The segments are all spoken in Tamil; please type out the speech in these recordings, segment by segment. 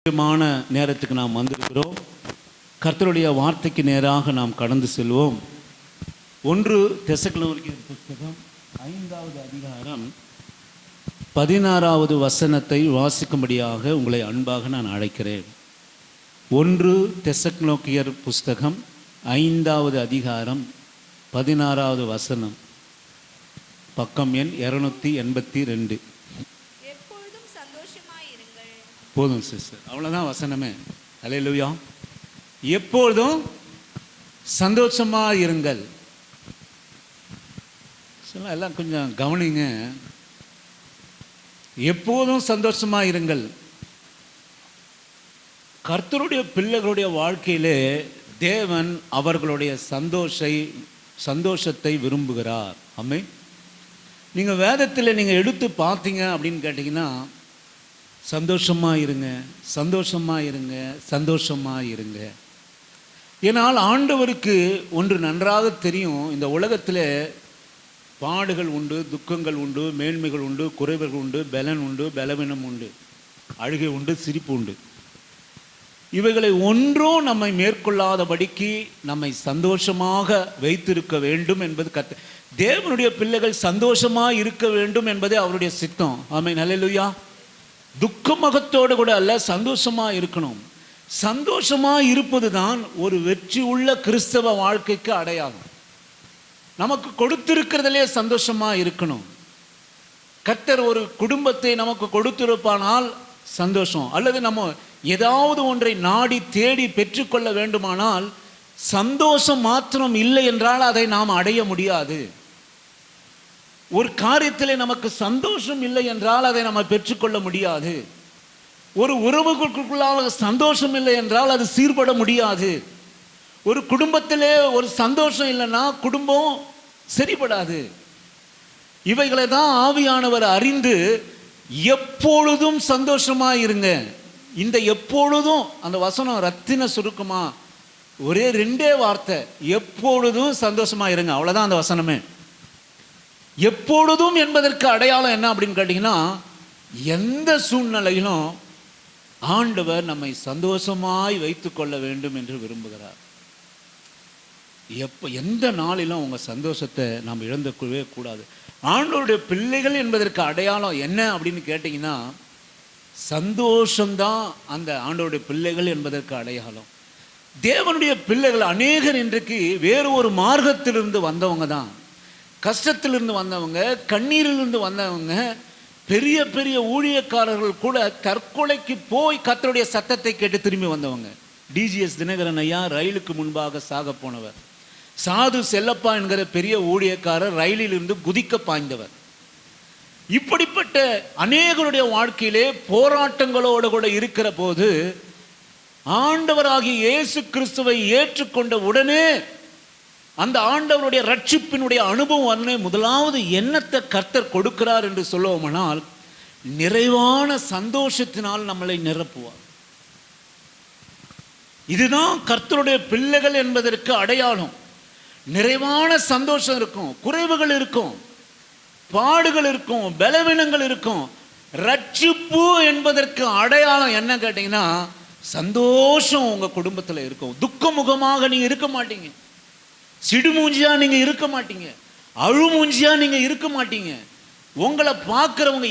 முக்கியமான நேரத்துக்கு நாம் வந்திருக்கிறோம். கர்த்தருடைய வார்த்தைக்கு நேராக நாம் கடந்து செல்வோம். 1 தெசலோனிக்கேயர் புத்தகம் 5வது அதிகாரம் 16வது வசனத்தை வாசிக்கும்படியாக உங்களை அன்பாக நான் அழைக்கிறேன். 1 தெசலோனிக்கேயர் புஸ்தகம் 5வது அதிகாரம் 16வது வசனம், பக்கம் எண் 282. போதும் சிஸ்டர், அவ்வளோதான் வசனமே. அல்லேலூயா. எப்பொழுதும் சந்தோஷமாக இருங்கள். எல்லாம் கொஞ்சம் கவனிங்க. எப்போதும் சந்தோஷமாக இருங்கள். கர்த்தருடைய பிள்ளைகளுடைய வாழ்க்கையிலே தேவன் அவர்களுடைய சந்தோஷத்தை விரும்புகிறார். ஆமென். நீங்கள் வேதத்தில் நீங்கள் எடுத்து பார்த்தீங்க அப்படின்னு கேட்டிங்கன்னா, சந்தோஷமாக இருங்க, சந்தோஷமாக இருங்க, சந்தோஷமாக இருங்க. ஏன்னால் ஆண்டவருக்கு ஒன்று நன்றாக தெரியும். இந்த உலகத்தில் பாடுகள் உண்டு, துக்கங்கள் உண்டு, மேன்மைகள் உண்டு, குறைவுகள் உண்டு, பலன் உண்டு, பலவீனம் உண்டு, அழுகை உண்டு, சிரிப்பு உண்டு. இவைகளை ஒன்றும் நம்மை மேற்கொள்ளாதபடிக்கு நம்மை சந்தோஷமாக வைத்திருக்க வேண்டும் என்பது தேவனுடைய பிள்ளைகள் சந்தோஷமாக இருக்க வேண்டும் என்பதே அவருடைய சித்தம். ஆமென். அல்லேலூயா. துக்கமுகத்தோடு கூட அல்ல, சந்தோஷமாக இருக்கணும். சந்தோஷமாக இருப்பது தான் ஒரு வெற்றி உள்ள கிறிஸ்தவ வாழ்க்கைக்கு அடையாளம். நமக்கு கொடுத்திருக்கிறதுலே சந்தோஷமாக இருக்கணும். கர்த்தர் ஒரு குடும்பத்தை நமக்கு கொடுத்திருப்பானால் சந்தோஷம், அல்லது நம்ம ஏதாவது ஒன்றை நாடி தேடி பெற்றுக்கொள்ள வேண்டுமானால் சந்தோஷம் மாத்திரம் இல்லை என்றால் அதை நாம் அடைய முடியாது. ஒரு காரியத்தில் நமக்கு சந்தோஷம் இல்லை என்றால் அதை நம்ம பெற்றுக்கொள்ள முடியாது. ஒரு உறவுகளுக்குள்ளாக சந்தோஷம் இல்லை என்றால் அது சீர்பட முடியாது. ஒரு குடும்பத்திலே ஒரு சந்தோஷம் இல்லைன்னா குடும்பம் சரிபடாது. இவைகளை தான் ஆவியானவர் அறிந்து எப்பொழுதும் சந்தோஷமாக இருங்க. இந்த எப்பொழுதும் அந்த வசனம் ரத்தின சுருக்கமா ஒரே 2 வார்த்தை, எப்பொழுதும் சந்தோஷமாக இருங்க, அவ்வளோதான் அந்த வசனமே. எப்பொழுதும் என்பதற்கு அடையாளம் என்ன அப்படின்னு கேட்டிங்கன்னா, எந்த சூழ்நிலையிலும் ஆண்டவர் நம்மை சந்தோஷமாய் வைத்து கொள்ள வேண்டும் என்று விரும்புகிறார். எந்த நாளிலும் உங்கள் சந்தோஷத்தை நாம் இழந்துக்கவே கூடாது. ஆண்டவருடைய பிள்ளைகள் என்பதற்கு அடையாளம் என்ன அப்படின்னு கேட்டிங்கன்னா, சந்தோஷம்தான் அந்த ஆண்டவருடைய பிள்ளைகள் என்பதற்கு அடையாளம். தேவனுடைய பிள்ளைகள் அநேகர் இன்றைக்கு வேறு ஒரு மார்க்கத்திலிருந்து வந்தவங்க தான். கஷ்டத்திலிருந்து வந்தவங்க, கண்ணீரிலிருந்து வந்தவங்க, பெரிய பெரிய ஊழியக்காரர்கள் கூட தற்கொலைக்கு போய் கர்த்தருடைய சத்தத்தை கேட்டு திரும்பி வந்தவங்க. டிஜிஎஸ் தினகரன் ஐயா ரயிலுக்கு முன்பாக சாக போனவர். சாது செல்லப்பா என்கிற பெரிய ஊழியக்காரர் ரயிலிலிருந்து குதிக்க பாய்ந்தவர். இப்படிப்பட்ட அநேகருடைய வாழ்க்கையிலே போராட்டங்களோடு கூட இருக்கிற போது ஆண்டவராகிய இயேசு கிறிஸ்துவை ஏற்றுக்கொண்ட உடனே அந்த ஆண்டவருடைய ரட்சிப்பினுடைய அனுபவம் முதலாவது எண்ணத்தை கர்த்தர் கொடுக்கிறார் என்று சொல்லுவோமானால், நிறைவான சந்தோஷத்தினால் நம்மளை நிரப்புவார். இதுதான் கர்த்தருடைய பிள்ளைகள் என்பதற்கு அடையாளம். நிறைவான சந்தோஷம் இருக்கும், குறைவுகள் இருக்கும், பாடுகள் இருக்கும், பலவீனங்கள் இருக்கும். ரட்சிப்பு என்பதற்கு அடையாளம் என்ன கேட்டீங்கன்னா, சந்தோஷம் உங்க குடும்பத்தில் இருக்கும். துக்க முகமாக நீங்க இருக்க மாட்டீங்க, சிடுமூஞ்சியா நீங்க இருக்க மாட்டீங்க, அழுமூஞ்சியா நீங்க இருக்க மாட்டீங்க. உங்களை பார்க்கிறவங்க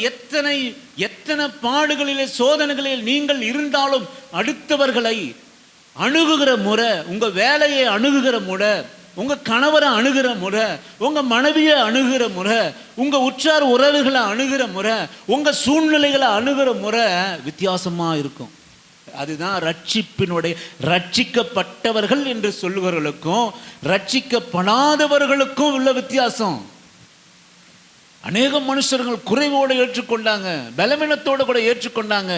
எத்தனை பாடுகளிலே சோதனைகளில் நீங்கள் இருந்தாலும் அடுத்தவர்களை அணுகுகிற முறை, உங்க வேலையை அணுகுகிற முறை, உங்க கணவரை அணுகிற முறை, உங்க மனைவியை அணுகிற முறை, உங்க உற்றார் உறவுகளை அணுகிற முறை, உங்க சூழ்நிலைகளை அணுகிற முறை வித்தியாசமா இருக்கும். அதுதான் ரட்சிப்பினுடைய, ரட்சிக்கப்பட்டவர்கள் என்று சொல்லுகிறவர்களுக்கும் ரட்சிக்கப்படாதவர்களுக்கும் உள்ள வித்தியாசம். அநேக மனுஷர்கள் குறைவோடு ஏற்றுக்கொண்டாங்க, பலவீனத்தோடு கூட ஏற்றுக்கொண்டாங்க.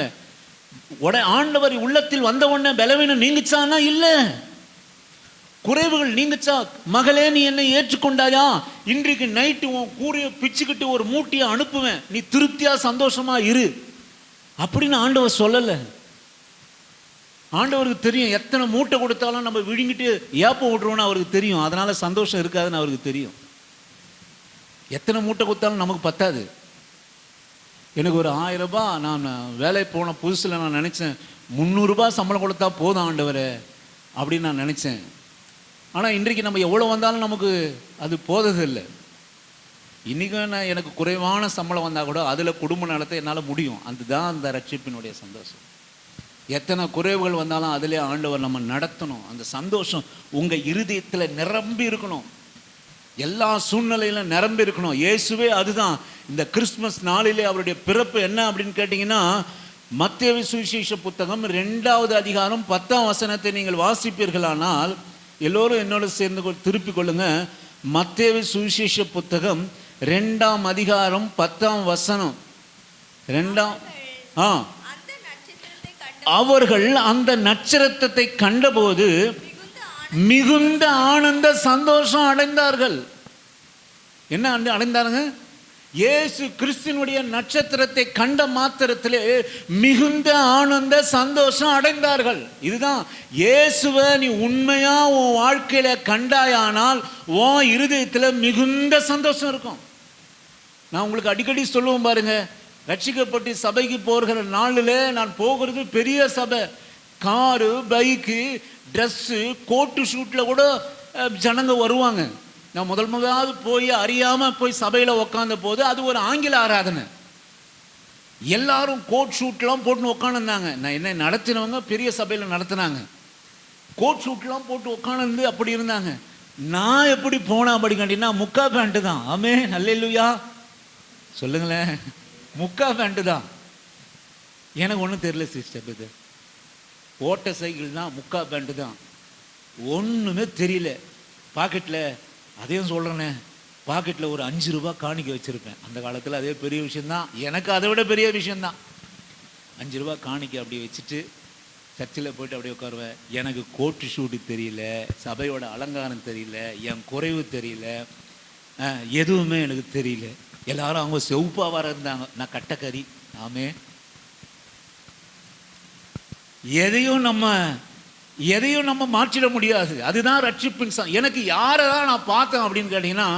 ஆண்டவர் உள்ளத்தில் வந்த உடனே பலவீனம் நீங்கிச்சானா? இல்லை. குறைவுகள் நீங்கிச்சா? மகளே நீ என்னை ஏற்றுக்கொண்டாயா, இன்றைக்கு நைட்டு உன் கூரையை பிச்சுக்கிட்டு ஒரு மூட்டையை அனுப்புவேன், நீ திருப்தியா சந்தோஷமா இரு அப்படின்னு ஆண்டவர் சொல்லலை. ஆண்டவருக்கு தெரியும் எத்தனை மூட்டை கொடுத்தாலும் நம்ம விழுங்கிட்டு ஏப்ப விட்டுருவோன்னு அவருக்கு தெரியும். அதனால சந்தோஷம் இருக்காதுன்னு அவருக்கு தெரியும். எத்தனை மூட்டை கொடுத்தாலும் நமக்கு பத்தாது. எனக்கு ஒரு 1000 ரூபாய், நான் வேலைக்கு போன புதுசில் நான் நினச்சேன் 300 ரூபாய் சம்பளம் கொடுத்தா போதும் ஆண்டவரே அப்படின்னு நான் நினச்சேன். ஆனால் இன்றைக்கு நம்ம எவ்வளோ வந்தாலும் நமக்கு அது போததில்லை. இன்றைக்கும் நான் எனக்கு குறைவான சம்பளம் வந்தால் கூட அதில் குடும்ப நடத்த என்னால் முடியும். அதுதான் அந்த ரட்சிப்பினுடைய சந்தோஷம். எத்தனை குறைவுகள் வந்தாலும் அதிலே ஆண்டவர் நம்ம நடத்தணும். அந்த சந்தோஷம் உங்கள் இருதயத்தில் நிரம்பி இருக்கணும், எல்லா சூழ்நிலையிலும் நிரம்பி இருக்கணும். இயேசுவே அதுதான். இந்த கிறிஸ்துமஸ் நாளிலே அவருடைய பிறப்பு என்ன அப்படின்னு கேட்டிங்கன்னா, மத்தேயு சுவிசேஷ புத்தகம் 2வது அதிகாரம் 10ஆம் வசனத்தை நீங்கள் வாசிப்பீர்களானால், எல்லோரும் என்னோட சேர்ந்து திருப்பிக் கொள்ளுங்க. மத்தேயு சுவிசேஷ புத்தகம் 2ஆம் அதிகாரம் 10ஆம் வசனம். அவர்கள் அந்த நட்சத்திரத்தை கண்டபோது மிகுந்த ஆனந்த சந்தோஷம் அடைந்தார்கள். என்ன அடைந்தாருங்க? இயேசு கிறிஸ்துவினுடைய நட்சத்திரத்தை கண்ட மாத்திரத்திலே மிகுந்த ஆனந்த சந்தோஷம் அடைந்தார்கள். இதுதான், இயேசுவை நீ உண்மையா உன் வாழ்க்கையில கண்டாயானால் உன் இருதயத்தில் மிகுந்த சந்தோஷம் இருக்கும். நான் உங்களுக்கு அடிக்கடி சொல்லுவேன் பாருங்க, ரட்சிக்கப்பட்டு சபைக்கு போகிற நாளில் நான் போகிறது பெரிய சபை, காரு, பைக்கு, ட்ரெஸ்ஸு, கோட்டு ஷூட்டில் கூட ஜனங்க வருவாங்க. நான் முதலாவது போய் அறியாமல் போய் சபையில் உக்காந்த போது அது ஒரு ஆங்கில ஆராதனை. எல்லாரும் கோட் ஷூட்லாம் போட்டு உட்காந்துருந்தாங்க. நான் என்ன நடத்தினவங்க பெரிய சபையில் நடத்தினாங்க. கோட் ஷூட்லாம் போட்டு உட்காந்து அப்படி இருந்தாங்க. நான் எப்படி போனேன் அப்படி கேட்டீங்கன்னா, முக்கா பேண்ட்டு தான். ஆமே, அல்லேலூயா சொல்லுங்களேன். முக்கா பேண்ட்டு தான். எனக்கு ஒன்றும் தெரியல சிஸ்டர், இது ஓட்ட சைக்கிள் தான், முக்கா பேண்ட்டு தான், ஒன்றுமே தெரியல. பாக்கெட்டில், அதையும் சொல்கிறேனே, பாக்கெட்டில் ஒரு 5 ரூபாய் காணிக்க வச்சுருப்பேன். அந்த காலத்தில் அதே பெரிய விஷயந்தான். எனக்கு அதை விட பெரிய விஷயந்தான். 5 ரூபாய் காணிக்க அப்படி வச்சுட்டு சர்ச்சில் போய்ட்டு அப்படியே உட்காருவேன். எனக்கு கோட்டு ஷூட்டு தெரியல, சபையோட அலங்காரம் தெரியல, என் குறைவு தெரியல, எதுவுமே எனக்கு தெரியல. எல்லாரும் அவங்க செவுப்பாக வர இருந்தாங்க, நான் கட்டக்கறி. ஆமே, எதையும் நம்ம மாற்றிட முடியாது. அதுதான் ரட்சிப்பின். எனக்கு யாரை தான் நான் பார்த்தேன் அப்படின்னு கேட்டீங்கன்னா,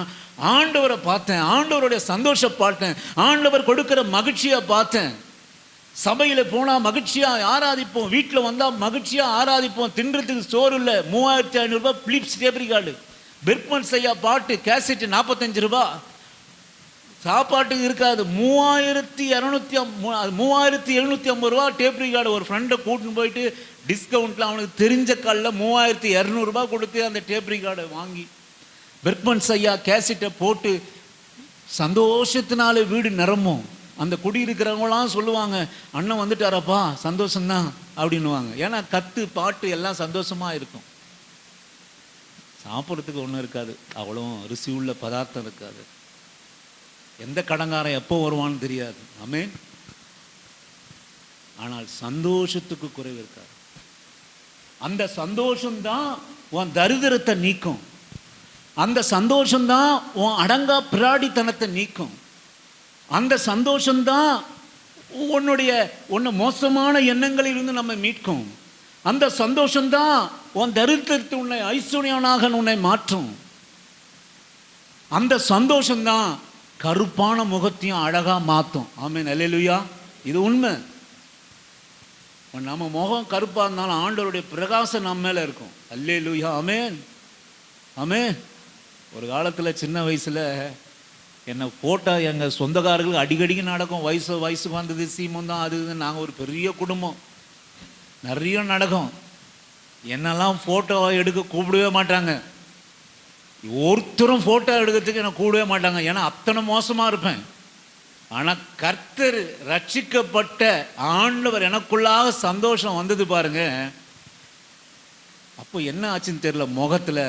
ஆண்டவரை பார்த்தேன், ஆண்டவருடைய சந்தோஷம் பார்த்தேன், ஆண்டவர் கொடுக்கிற மகிழ்ச்சியை பார்த்தேன். சபையில் போனால் மகிழ்ச்சியாக ஆராதிப்போம், வீட்டில் வந்தால் மகிழ்ச்சியாக ஆராதிப்போம். தின்றதுக்கு சோறு இல்லை, 3500 ரூபாய் பிலிப்ஸ் டேப் ரிகார்டு, பெர்க்மன்ஸ் ஐயா பாட்டு கேசட்டு 45 ரூபாய், சாப்பாட்டுக்கு இருக்காது. 3750 ரூபா டேப் ரிகார்டு. ஒரு ஃப்ரெண்டை கூட்டின்னு போயிட்டு டிஸ்கவுண்ட்டில் அவனுக்கு தெரிஞ்ச காலில் 3200 ரூபாய் கொடுத்து அந்த டேப் ரிகார்டை வாங்கி பெர்க்மன்ஸ் ஐயா கேசட்டை போட்டு சந்தோஷத்தினால வீடு நிரம்பும். அந்த குடியிருக்கிறவங்களாம் சொல்லுவாங்க, அண்ணன் வந்துட்டாரப்பா, சந்தோஷம்தான் அப்படின்னுவாங்க. ஏன்னா கத்து பாட்டு எல்லாம் சந்தோஷமாக இருக்கும். சாப்பிட்றதுக்கு ஒன்றும் இருக்காது, அவ்வளோ ருசி உள்ள பதார்த்தம் இருக்காது. எந்த கடங்காரன் எப்போ வருவான்னு தெரியாது. ஆமென். ஆனால் சந்தோஷத்துக்கு குறைவு இருக்காது. அந்த சந்தோஷம்தான் உன் தரித்திரத்தை நீக்கும். அந்த சந்தோஷம்தான் உன் அடங்கா பிராடித்தனத்தை நீக்கும். அந்த சந்தோஷம்தான் உன்னை மோசமான எண்ணங்களிலிருந்து நம்ம மீட்கும். அந்த சந்தோஷம்தான் உன் தரித்திரத்தை உன்னை ஐஸ்வர்யனாக உன்னை மாற்றும். அந்த சந்தோஷம்தான் கருப்பான முகத்தையும் அழகாக மாற்றும். ஆமென், அல்லேலூயா. இது உண்மை. நம்ம முகம் கருப்பாக இருந்தாலும் ஆண்டவருடைய பிரகாசம் நம்ம மேலே இருக்கும். அல்லேலூயா, ஆமென், ஆமென். ஒரு காலத்தில் சின்ன வயசில் என்னை போட்டா எங்கள் சொந்தக்காரர்களுக்கு அடிக்கடிக்கு நடக்கும். வயசுக்கு வந்தது, சீமம் தான், அது நாங்கள் ஒரு பெரிய குடும்பம், நிறைய நடக்கும். என்னெல்லாம் ஃபோட்டோ எடுக்க கூப்பிடவே மாட்டாங்க. ஒருத்தரும் ஃபோட்டோ எடுக்கிறதுக்கு என்னை கூடவே மாட்டாங்க, ஏன்னா அத்தனை மோசமாக இருப்பேன். ஆனால் கர்த்தர் ரட்சிக்கப்பட்ட ஆண்டவர் எனக்குள்ளாக சந்தோஷம் வந்தது பாருங்க. அப்போ என்ன ஆச்சுன்னு தெரியல, முகத்தில்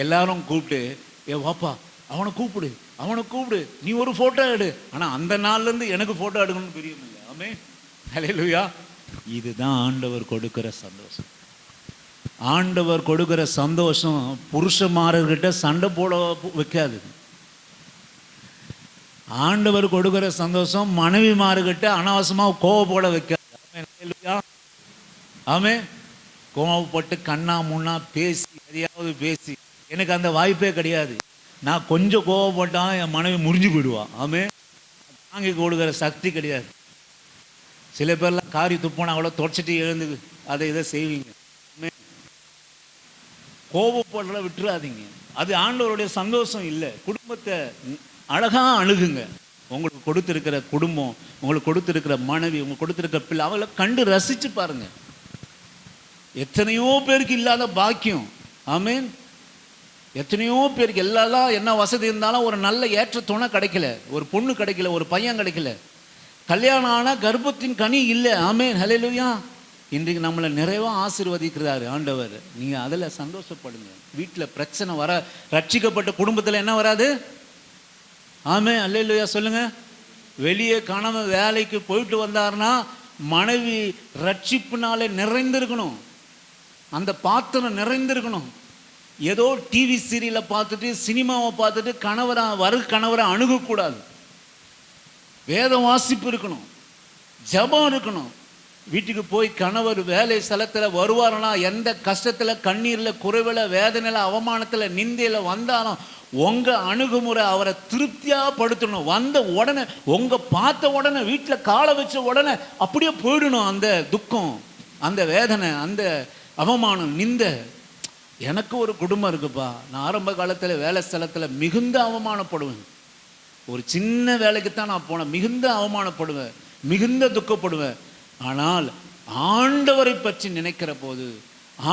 எல்லாரும் கூப்பிட்டு, ஏ வாப்பா அவனை கூப்பிடு, நீ ஒரு ஃபோட்டோ எடு. ஆனால் அந்த நாள்லேருந்து எனக்கு ஃபோட்டோ எடுக்கணும்னு பிரியமில்லை. ஆமென், அல்லேலூயா. இதுதான் ஆண்டவர் கொடுக்கிற சந்தோஷம். ஆண்டவர் கொடுக்கிற சந்தோஷம் புருஷமார்கிட்ட சண்டை போட வைக்காது. ஆண்டவர் கொடுக்கிற சந்தோஷம் மனைவிமார்கிட்ட அனாவசியமாக கோவப்பட வைக்காது. ஆமே, கோவப்பட்டு கண்ணா முன்னா பேசி எதையாவது பேசி, எனக்கு அந்த வாய்ப்பே கிடையாது. நான் கொஞ்சம் கோவப்பட்டால் என் மனைவி முறிஞ்சு போயிடுவான். ஆமே, வாங்கி கொடுக்குற சக்தி கிடையாது. சில பேர்லாம் காரி துப்புனா கூட தொடச்சிட்டு எழுந்து அதை இதை செய்வீங்க. கோபப்படுற விட்டுறாதீங்க. அது ஆண்டவருடைய சந்தோஷம் இல்லை. குடும்பத்தை அழகாக அணுகுங்க. உங்களுக்கு கொடுத்துருக்கிற குடும்பம், உங்களுக்கு கொடுத்துருக்கிற மனைவி, உங்களுக்கு கொடுத்துருக்கிற பிள்ளை, அவளை கண்டு ரசித்து பாருங்க. எத்தனையோ பேருக்கு இல்லாத பாக்கியம். ஆமீன். எத்தனையோ பேருக்கு எல்லாம் என்ன வசதி இருந்தாலும் ஒரு நல்ல ஏற்ற துணை கிடைக்கல, ஒரு பொண்ணு கிடைக்கல, ஒரு பையன் கிடைக்கல, கல்யாணம் ஆனால் கர்ப்பத்தின் கனி இல்லை. ஆமீன். ஹல்லேலூயா. இன்றைக்கு நம்மளை நிறைவாக ஆசீர்வதிக்கிறாரு ஆண்டவர். நீங்கள் அதில் சந்தோஷப்படுங்க. வீட்டில் பிரச்சனை வர, ரட்சிக்கப்பட்ட குடும்பத்தில் என்ன வராது? ஆமீன். ஹல்லேலூயா சொல்லுங்க. வெளியே கணவன் வேலைக்கு போயிட்டு வந்தார்னா மனைவி ரட்சிப்புனாலே நிறைந்திருக்கணும், அந்த பாத்திரம் நிறைந்திருக்கணும். ஏதோ டிவி சீரியலை பார்த்துட்டு சினிமாவை பார்த்துட்டு கணவரை அணுகக்கூடாது. வேத வாசிப்பு இருக்கணும், ஜபம் இருக்கணும். வீட்டுக்கு போய் கணவர் வேலை ஸ்தலத்தில் வருவாருன்னா எந்த கஷ்டத்தில், கண்ணீரில், குறைவில், வேதனையில், அவமானத்தில், நிந்தையில் வந்தாலும் உங்கள் அணுகுமுறை அவரை திருப்தியாக படுத்தணும். வந்த உடனே பார்த்த உடனே வீட்டில் காலை வச்ச உடனே அப்படியே போயிடணும் அந்த துக்கம், அந்த வேதனை, அந்த அவமானம், நிந்தை. எனக்கு ஒரு குடும்பம் இருக்குப்பா. நான் ஆரம்ப காலத்தில் வேலை ஸ்தலத்தில் மிகுந்த அவமானப்படுவேன். ஒரு சின்ன வேலைக்கு தான் நான் போனேன். மிகுந்த அவமானப்படுவேன், மிகுந்த துக்கப்படுவேன். ஆனால் ஆண்டவரை பற்றி நினைக்கிற போது,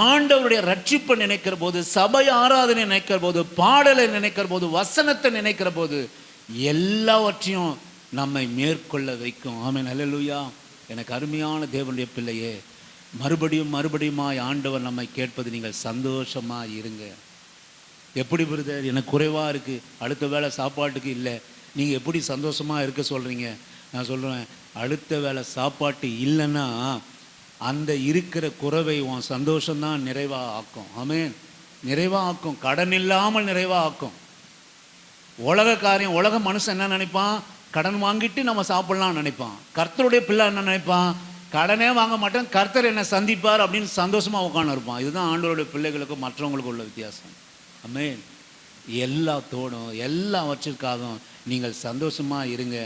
ஆண்டவருடைய ரட்சிப்பை நினைக்கிற போது, சபை ஆராதனை நினைக்கிற போது, பாடலை நினைக்கிற போது, வசனத்தை நினைக்கிற போது எல்லாவற்றையும் நம்மை மேற்கொள்ள வைக்கும். ஆமென். ஹல்லேலூயா. எனக்கு அருமையான தேவனுடைய பிள்ளையே, மறுபடியுமாய் ஆண்டவர் நம்மை கேட்பது, நீங்கள் சந்தோஷமாக இருங்க. எப்படி பிரதர், எனக்கு குறைவாக இருக்குது, அடுத்த வேளை சாப்பாட்டுக்கு இல்லை, நீங்கள் எப்படி சந்தோஷமாக இருக்க சொல்கிறீங்க? நான் சொல்கிறேன், அடுத்த வேளை சாப்பாட்டு இல்லைன்னா அந்த இருக்கிற குறைவை உன் சந்தோஷம்தான் நிறைவாக ஆக்கும். ஆமென். நிறைவாக ஆக்கும். கடன் இல்லாமல் நிறைவாக ஆக்கும். உலக காரியம், உலக மனுஷன் என்ன நினைப்பான்? கடன் வாங்கிட்டு நம்ம சாப்பிட்லாம்னு நினைப்பான். கர்த்தருடைய பிள்ளை என்ன நினைப்பான்? கடனே வாங்க மாட்டேன், கர்த்தர் என்னை சந்திப்பார் அப்படின்னு சந்தோஷமாக உட்காந்து இருப்பான். இதுதான் ஆண்டவருடைய பிள்ளைகளுக்கும் மற்றவங்களுக்கும் உள்ள வித்தியாசம். ஆமென். எல்லாத்தோடும் எல்லாவற்றிற்காகவும் நீங்கள் சந்தோஷமாக இருங்க.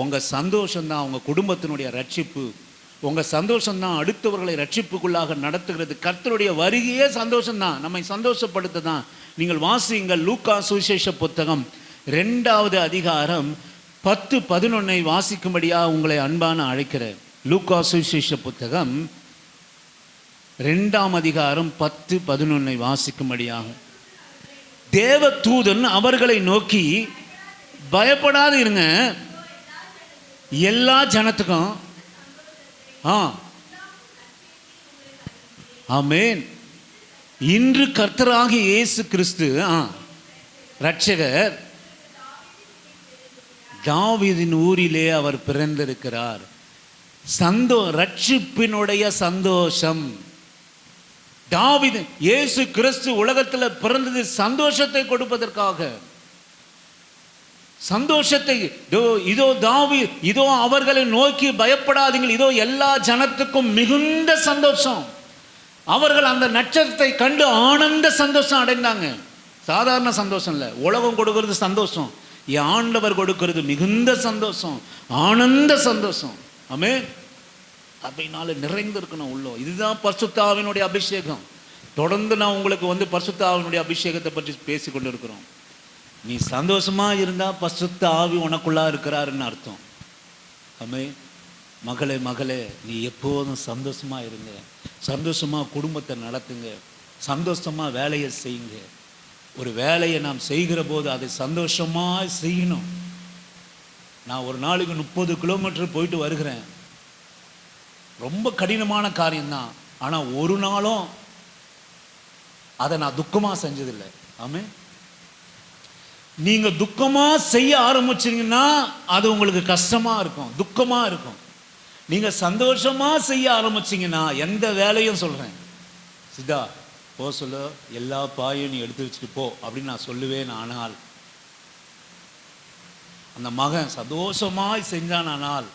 உங்கள் சந்தோஷம்தான் உங்கள் குடும்பத்தினுடைய ரட்சிப்பு. உங்கள் சந்தோஷம்தான் அடுத்தவர்களை ரட்சிப்புக்குள்ளாக நடத்துகிறது. கர்த்தருடைய வருகையே சந்தோஷம்தான், நம்மை சந்தோஷப்படுத்த தான். நீங்கள் வாசியுங்கள். லூக்கா சுவிசேஷ புத்தகம் 2வது அதிகாரம் 10-11 வாசிக்கும்படியாக உங்களை அன்பான அழைக்கிறேன். லூக்கா சுவிசேஷ புத்தகம் 2ஆம் அதிகாரம் 10-11 வாசிக்கும்படியாக. தேவ தூதன் அவர்களை நோக்கி, பயப்படாது இருங்க, எல்லா ஜனத்துக்கும் ஆமென், இன்று கர்த்தராகிய இயேசு கிறிஸ்து இரட்சகர் தாவீதின் ஊரிலே அவர் பிறந்திருக்கிறார். ரட்சிப்பினுடைய சந்தோஷம். தாவீது, இயேசு கிறிஸ்து உலகத்தில் பிறந்தது சந்தோஷத்தை கொடுப்பதற்காக. சந்தோஷத்தை, இதோ அவர்களை நோக்கி பயப்படாதீங்கள், இதோ எல்லா ஜனத்துக்கும் மிகுந்த சந்தோஷம். அவர்கள் அந்த நட்சத்திரத்தை கண்டு ஆனந்த சந்தோஷம் அடைந்தாங்க. சாதாரண சந்தோஷம் இல்லை. உலகம் கொடுக்கிறது சந்தோஷம், ஆண்டவர் கொடுக்கிறது மிகுந்த சந்தோஷம், ஆனந்த சந்தோஷம். ஆமென். அப்படினால நிறைந்திருக்கணும் உள்ளோ. இதுதான் பரிசுத்த ஆவியினுடைய அபிஷேகம். தொடர்ந்து நான் உங்களுக்கு பரிசுத்த ஆவியினுடைய அபிஷேகத்தை பற்றி பேசி கொண்டு இருக்கிறோம். நீ சந்தோஷமா இருந்தா பரிசுத்த ஆவி உனக்குள்ளா இருக்கிறாருன்னு அர்த்தம். ஆமென். மகளே, நீ எப்போதும் சந்தோஷமா இருங்க. சந்தோஷமா குடும்பத்தை நடத்துங்க. சந்தோஷமா வேலையை செய்யுங்க. ஒரு வேலையை நாம் செய்கிற போது அதை சந்தோஷமா செய்யணும். நான் ஒரு நாளைக்கு 30 கிலோமீட்டர் போயிட்டு வருகிறேன். ரொம்ப கடினமான காரியம்தான். ஆனால் ஒரு நாளும் அதை நான் துக்கமாக செஞ்சதில்லை. ஆமென். நீங்கள் துக்கமாக செய்ய ஆரம்பிச்சிங்கன்னா அது உங்களுக்கு கஷ்டமாக இருக்கும், துக்கமாக இருக்கும். நீங்கள் சந்தோஷமாக செய்ய ஆரம்பிச்சிங்கன்னா எந்த வேலையும் சொல்கிறேன், சித்தா போ சொல்ல, எல்லா பாயும் நீ எடுத்து வச்சுட்டு போ அப்படின்னு நான் சொல்லுவேன். ஆனால் அந்த மகன் சந்தோஷமாய் செஞ்சானால்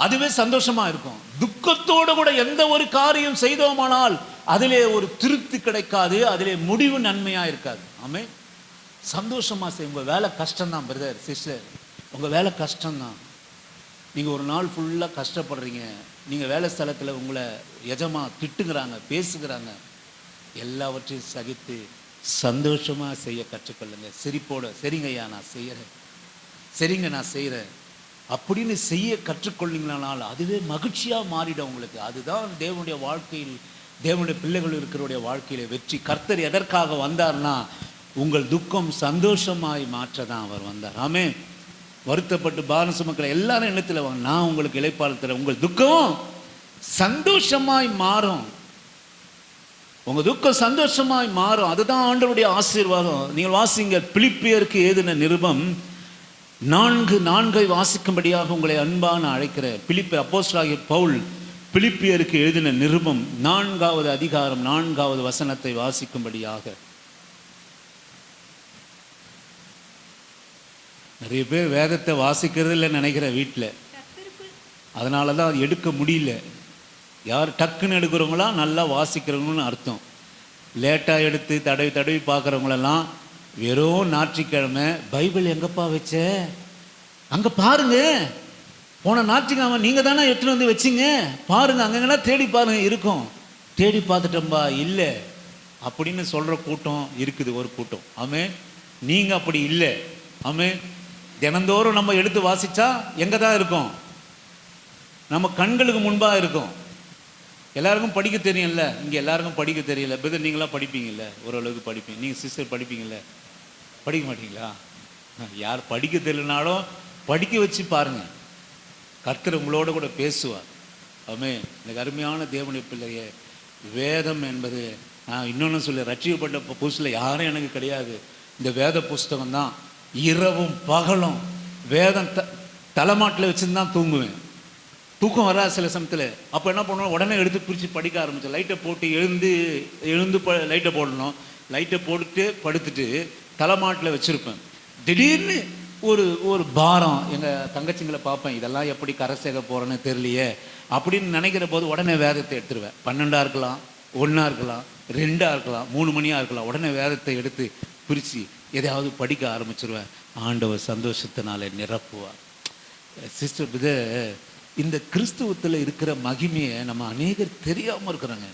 அதுவே சந்தோஷமா இருக்கும். துக்கத்தோடு கூட எந்த ஒரு காரியம் செய்தோமானால் அதிலே ஒரு திருப்தி கிடைக்காது, அதிலே முடிவு நன்மையா இருக்காது. ஆமென். சந்தோஷமா செய்யும். வேலை கஷ்டம்தான் பிரதர், சிஸ்டர், உங்கள் வேலை கஷ்டம்தான். நீங்கள் ஒரு நாள் ஃபுல்லாக கஷ்டப்படுறீங்க. நீங்கள் வேலை ஸ்தலத்தில் உங்களை எஜமா திட்டுங்கிறாங்க, பேசுகிறாங்க. எல்லாவற்றையும் சகித்து சந்தோஷமாக செய்ய கற்றுக்கொள்ளுங்க. சிரிப்போட, சரிங்க ஐயா நான் செய்கிறேன், சரிங்க நான் செய்கிறேன் அப்படின்னு செய்ய கற்றுக்கொள்ளிங்களானால் அதுவே மகிழ்ச்சியாக மாறிடும் உங்களுக்கு. அதுதான் தேவனுடைய வாழ்க்கையில், தேவனுடைய பிள்ளைகள் இருக்கிறவருடைய வாழ்க்கையில் வெற்றி. கர்த்தர் எதற்காக வந்தார்னா உங்கள் துக்கம் சந்தோஷமாய் மாற்ற தான் அவர் வந்தார். ஆமே. வருத்தப்பட்டு பாரச மக்களை எல்லாரும் எண்ணத்தில் வாங்க, நான் உங்களுக்கு இளைப்பாறுதல் தரேன், உங்கள் துக்கம் சந்தோஷமாய் மாறும். உங்க துக்கம் சந்தோஷமாய் மாறும். அதுதான் ஆண்டவருடைய ஆசீர்வாதம். நீங்கள் வாசிங்க, பிலிப்பியருக்கு எழுதின நிருபம் 4:4 வாசிக்கும்படியாக உங்களை அன்பான அழைக்கிறேன். அப்போஸ்தலனாகிய பவுல் பிலிப்பியருக்கு எழுதின நிருபம் 4வது அதிகாரம் 4வது வசனத்தை வாசிக்கும்படியாக. நிறைய பேர் வேதத்தை வாசிக்கிறது இல்லை நினைக்கிற வீட்டில், அதனால தான் அது எடுக்க முடியல. யார் டக்குன்னு எடுக்கிறவங்களா நல்லா வாசிக்கிறவங்கன்னு அர்த்தம். லேட்டாக எடுத்து தடவி தடவி பார்க்குறவங்களெல்லாம் வெறும் ஞாயிற்றுக்கிழமை பைபிள் எங்கப்பா வச்ச, அங்கே பாருங்க, போன ஞாயிற்றுக்கிழமை நீங்கள் தானே எடுத்துகிட்டு வந்து வச்சிங்க, பாருங்க அங்கெல்லாம் தேடி பாருங்க இருக்கும். தேடி பார்த்துட்டோம்பா இல்லை அப்படின்னு சொல்கிற கூட்டம் இருக்குது, ஒரு கூட்டம். ஆமே. நீங்கள் அப்படி இல்லை. ஆமே. தினந்தோறும் நம்ம எடுத்து வாசித்தா எங்கே தான் இருக்கும், நம்ம கண்களுக்கு முன்பாக இருக்கும். எல்லாருக்கும் படிக்க தெரியும்ல, இங்கே எல்லாருக்கும் படிக்க தெரியல. பிரதர் நீங்களாம் படிப்பீங்கல்ல, ஓரளவுக்கு படிப்பீங்க. நீங்கள் சிஸ்டர் படிப்பீங்கல்ல, படிக்க மாட்டீங்களா? யார் படிக்க தெரியலனாலும் படிக்க வச்சு பாருங்கள், கர்த்தர் உங்களோட கூட பேசுவார். ஆமே. எனக்கு அருமையான தேவனுடைய பிள்ளையே, வேதம் என்பது நான் இன்னொன்று சொல்லி, ரட்சிக்கப்பட்ட புதுசில் யாரும் எனக்கு கிடையாது. இந்த வேத புஸ்தகம் தான். இரவும் பகலும் வேதம் தலைமாட்டில் வச்சுன்னு தான் தூங்குவேன். தூக்கம் வராது சில சமயத்தில். அப்போ என்ன பண்ணுவோம், உடனே எடுத்து பிரித்து படிக்க ஆரம்பித்தோம். லைட்டை போட்டு எழுந்து லைட்டை போடணும். லைட்டை போட்டுட்டு படுத்துட்டு தலைமாட்டில் வச்சுருப்பேன். திடீர்னு ஒரு பாரம், எங்கள் தங்கச்சிங்களை பார்ப்பேன், இதெல்லாம் எப்படி கரை சேர்க்க போகிறேன்னு தெரியலையே அப்படின்னு நினைக்கிற போது உடனே வேதத்தை எடுத்துருவேன். 12 இருக்கலாம், 1 இருக்கலாம், 2 இருக்கலாம், 3 மணியாக இருக்கலாம். உடனே வேதத்தை எடுத்து பிரித்து எதையாவது படிக்க ஆரம்பிச்சிருவேன். ஆண்டவர் சந்தோஷத்தினால நிரப்புவார். சிஸ்டர் இது இந்த கிறிஸ்துவத்தில் இருக்கிற மகிமையை நம்ம அநேகர் தெரியாமல் இருக்கிறாங்க.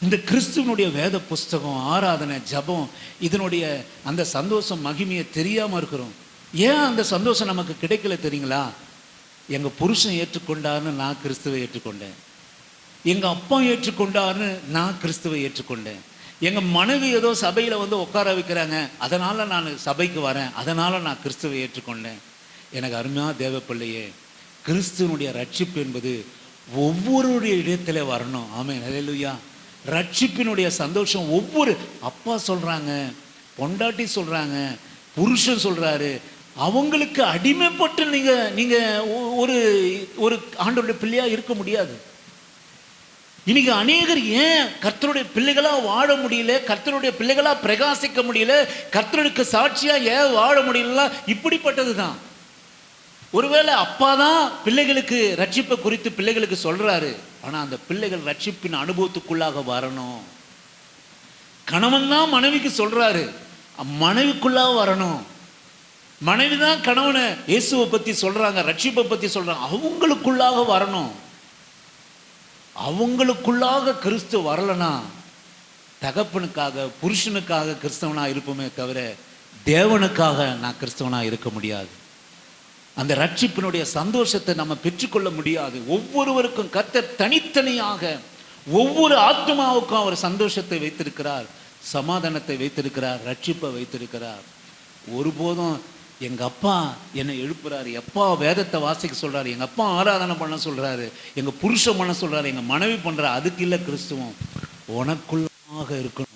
இந்த கிறிஸ்துவனுடைய வேத புஸ்தகம், ஆராதனை, ஜபம், இதனுடைய அந்த சந்தோஷம் மகிமையை தெரியாமல் இருக்கிறோம். ஏன் அந்த சந்தோஷம் நமக்கு கிடைக்கல தெரியுங்களா? எங்கள் புருஷன் ஏற்றுக்கொண்டார்னு நான் கிறிஸ்துவை ஏற்றுக்கொண்டேன். எங்கள் அப்பா ஏற்றுக்கொண்டார்னு நான் கிறிஸ்துவை ஏற்றுக்கொண்டேன். எங்கள் மனைவி ஏதோ சபையில் வந்து உட்கார வைக்கிறாங்க, அதனால் நான் சபைக்கு வரேன், அதனால் நான் கிறிஸ்துவை ஏற்றுக்கொண்டேன். எனக்கு அருமையாக தேவப்பிள்ளையே, கிறிஸ்துவனுடைய ரட்சிப்பு என்பது ஒவ்வொருடைய இடத்துல வரணும். ஆமென், ஹல்லேலூயா. ரட்சிப்பினுடைய சந்தோஷம் ஒவ்வொரு அப்பா சொல்கிறாங்க, பொண்டாட்டி சொல்கிறாங்க, புருஷன் சொல்கிறாரு, அவங்களுக்கு அடிமைப்பட்டு நீங்கள் ஒரு ஆண்டவருடைய பிள்ளையாக இருக்க முடியாது. இன்னைக்கு அநேகர் ஏன் கர்த்தருடைய பிள்ளைகளா வாழ முடியல, கர்த்தருடைய பிள்ளைகளா பிரகாசிக்க முடியல, கர்த்தருக்கு சாட்சியா ஏன் வாழ முடியல? இப்படிப்பட்டது தான். ஒருவேளை அப்பா தான் பிள்ளைகளுக்கு ரட்சிப்பை குறித்து பிள்ளைகளுக்கு சொல்றாரு, ஆனா அந்த பிள்ளைகள் ரட்சிப்பின் அனுபவத்துக்குள்ளாக வரணும். கணவன் தான் மனைவிக்கு சொல்றாரு, மனைவிக்குள்ளாக வரணும். மனைவி தான் கணவனை இயேசுவை பத்தி சொல்றாங்க, ரட்சிப்பை பத்தி சொல்றாங்க, அவங்களுக்குள்ளாக வரணும். அவங்களுக்குள்ளாக கிறிஸ்து வரலனா தகப்பனுக்காக புருஷனுக்காக கிறிஸ்தவனா இருப்போமே தவிர தேவனுக்காக நான் கிறிஸ்தவனா இருக்க முடியாது. அந்த ரட்சிப்பினுடைய சந்தோஷத்தை நம்ம பெற்றுக்கொள்ள முடியாது. ஒவ்வொருவருக்கும் கர்த்தர் தனித்தனியாக ஒவ்வொரு ஆத்மாவுக்கும் அவர் சந்தோஷத்தை வைத்திருக்கிறார், சமாதானத்தை வைத்திருக்கிறார், ரட்சிப்பை வைத்திருக்கிறார். ஒருபோதும் எங்கள் அப்பா என்னை எழுப்புறாரு, எப்பா வேதத்தை வாசிக்க சொல்கிறாரு, எங்கள் அப்பா ஆராதனை பண்ண சொல்கிறாரு, எங்கள் புருஷன் பண்ண சொல்கிறாரு, எங்கள் மனைவி பண்ணுறாரு, அதுக்கு இல்லை கிறிஸ்துவம். உனக்குள்ளாக இருக்கணும்.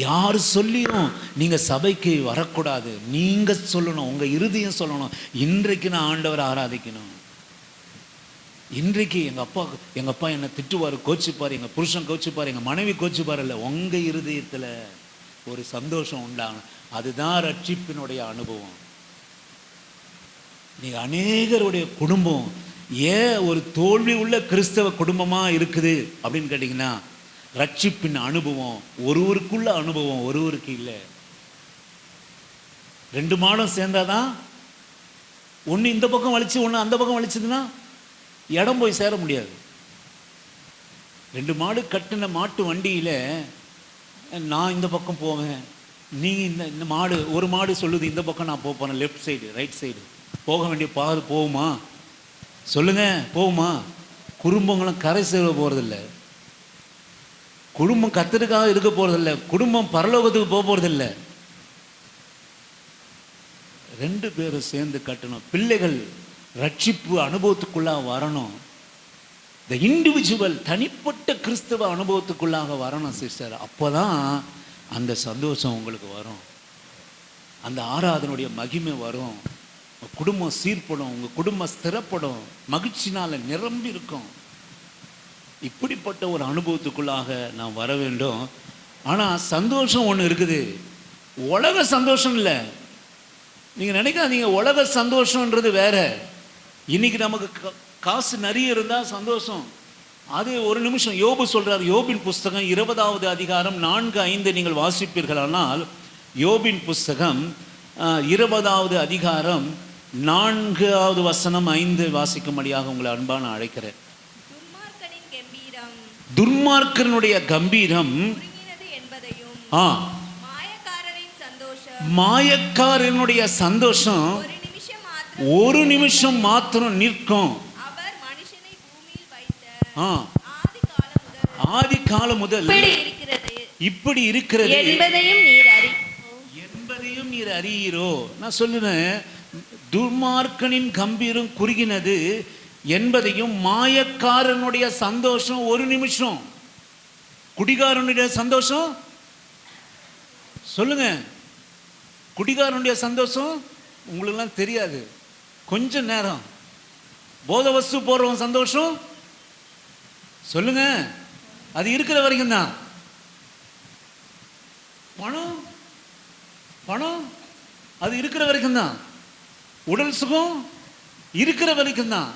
யார் சொல்லியும் நீங்கள் சபைக்கு வரக்கூடாது, நீங்கள் சொல்லணும், உங்கள் இருதயம் சொல்லணும், இன்றைக்கு நான் ஆண்டவரை ஆராதிக்கணும். இன்றைக்கு எங்கள் அப்பா என்னை திட்டுவார், கோச்சிப்பார், எங்கள் புருஷன் கோச்சிப்பார், எங்கள் மனைவி கோச்சிப்பார், இல்லை, உங்கள் இருதயத்தில் ஒரு சந்தோஷம் உண்டாகணும். அதுதான் ரட்சிப்பினுடைய அனுபவம். நீ அநேகருடைய குடும்பம் ஏன் ஒரு தோல்வி உள்ள கிறிஸ்தவ குடும்பமாக இருக்குது அப்படின்னு கேட்டிங்கன்னா, ரட்சிப்பின் அனுபவம் ஒருவருக்குள்ள அனுபவம் ஒருவருக்கு இல்லை. 2 மாடம் சேர்ந்தாதான் ஒன்று இந்த பக்கம் வலிச்சு ஒன்று அந்த பக்கம் வலிச்சதுன்னா இடம் போய் சேர முடியாது. 2 மாடு கட்டின மாட்டு வண்டியில் நான் இந்த பக்கம் போவேன், நீங்கள் இந்த மாடு ஒரு மாடு சொல்லுது இந்த பக்கம் நான் போகிறேன், லெஃப்ட் சைடு ரைட் சைடு போக வேண்டிய பாது போகுமா? சொல்லுங்க, போகுமா? குடும்பங்களும் கரை சேர போகிறதில்ல, குடும்பம் கத்தருக்காக இருக்க போகிறதில்ல, குடும்பம் பரலோகத்துக்கு போக போகிறதில்ல. 2 பேரும் சேர்ந்து கட்டணும். பிள்ளைகள் ரட்சிப்பு அனுபவத்துக்குள்ளாக வரணும். இந்த இண்டிவிஜுவல் தனிப்பட்ட கிறிஸ்தவ அனுபவத்துக்குள்ளாக வரணும் சிஸ்டர். அப்போ தான் அந்த சந்தோஷம் உங்களுக்கு வரும், அந்த ஆராதனுடைய மகிமை வரும், உங்கள் குடும்பம் சீர்படும், உங்கள் குடும்பம் ஸ்திரப்படும், மகிழ்ச்சினால் நிரம்பி இருக்கும். இப்படிப்பட்ட ஒரு அனுபவத்துக்குள்ளாக நான் வர வேண்டும். ஆனால் சந்தோஷம் ஒன்று இருக்குது, உலக சந்தோஷம் இல்லை. நீங்கள் நினைக்காதீங்க உலக சந்தோஷன்றது வேற. இன்னைக்கு நமக்கு காசு நிறைய இருந்தால் சந்தோஷம், அது ஒரு நிமிஷம். யோபு சொல்றார், யோபின் புஸ்தகம் 20வது அதிகாரம் 4-5 நீங்கள் வாசிப்பீர்களானால், யோபின் புஸ்தகம் 20வது அதிகாரம் 4வது வசனம் 5 வாசிக்கும்படியாக உங்களை அன்பான அழைக்கிறேன். துன்மார்க்கனுடைய கம்பீரம் மாயக்காரனுடைய சந்தோஷம் ஒரு நிமிஷம் மாத்திரம் நிற்கும். ஆதி காலம் முதல் இப்படி இருக்கிறது என்பதையும் நீர் அறியீரோ. நான் சொல்லுவேன், துன்மார்க்கனின் கம்பீரம் குறுகினது என்பதையும் மாயக்காரனுடைய சந்தோஷம் ஒரு நிமிஷம். குடிகாரனுடைய சந்தோஷம் சொல்லுங்க, குடிகாரனுடைய சந்தோஷம் உங்களுக்குலாம் தெரியாது, கொஞ்ச நேரம். போத வஸ்து போடுறவன் சந்தோஷம் சொல்லுங்க, அது இருக்கிற வரைக்கும் தான். பணம் பணம் அது இருக்கிற வரைக்கும் தான். உடல் சுகம் இருக்கிற வரைக்கும் தான்.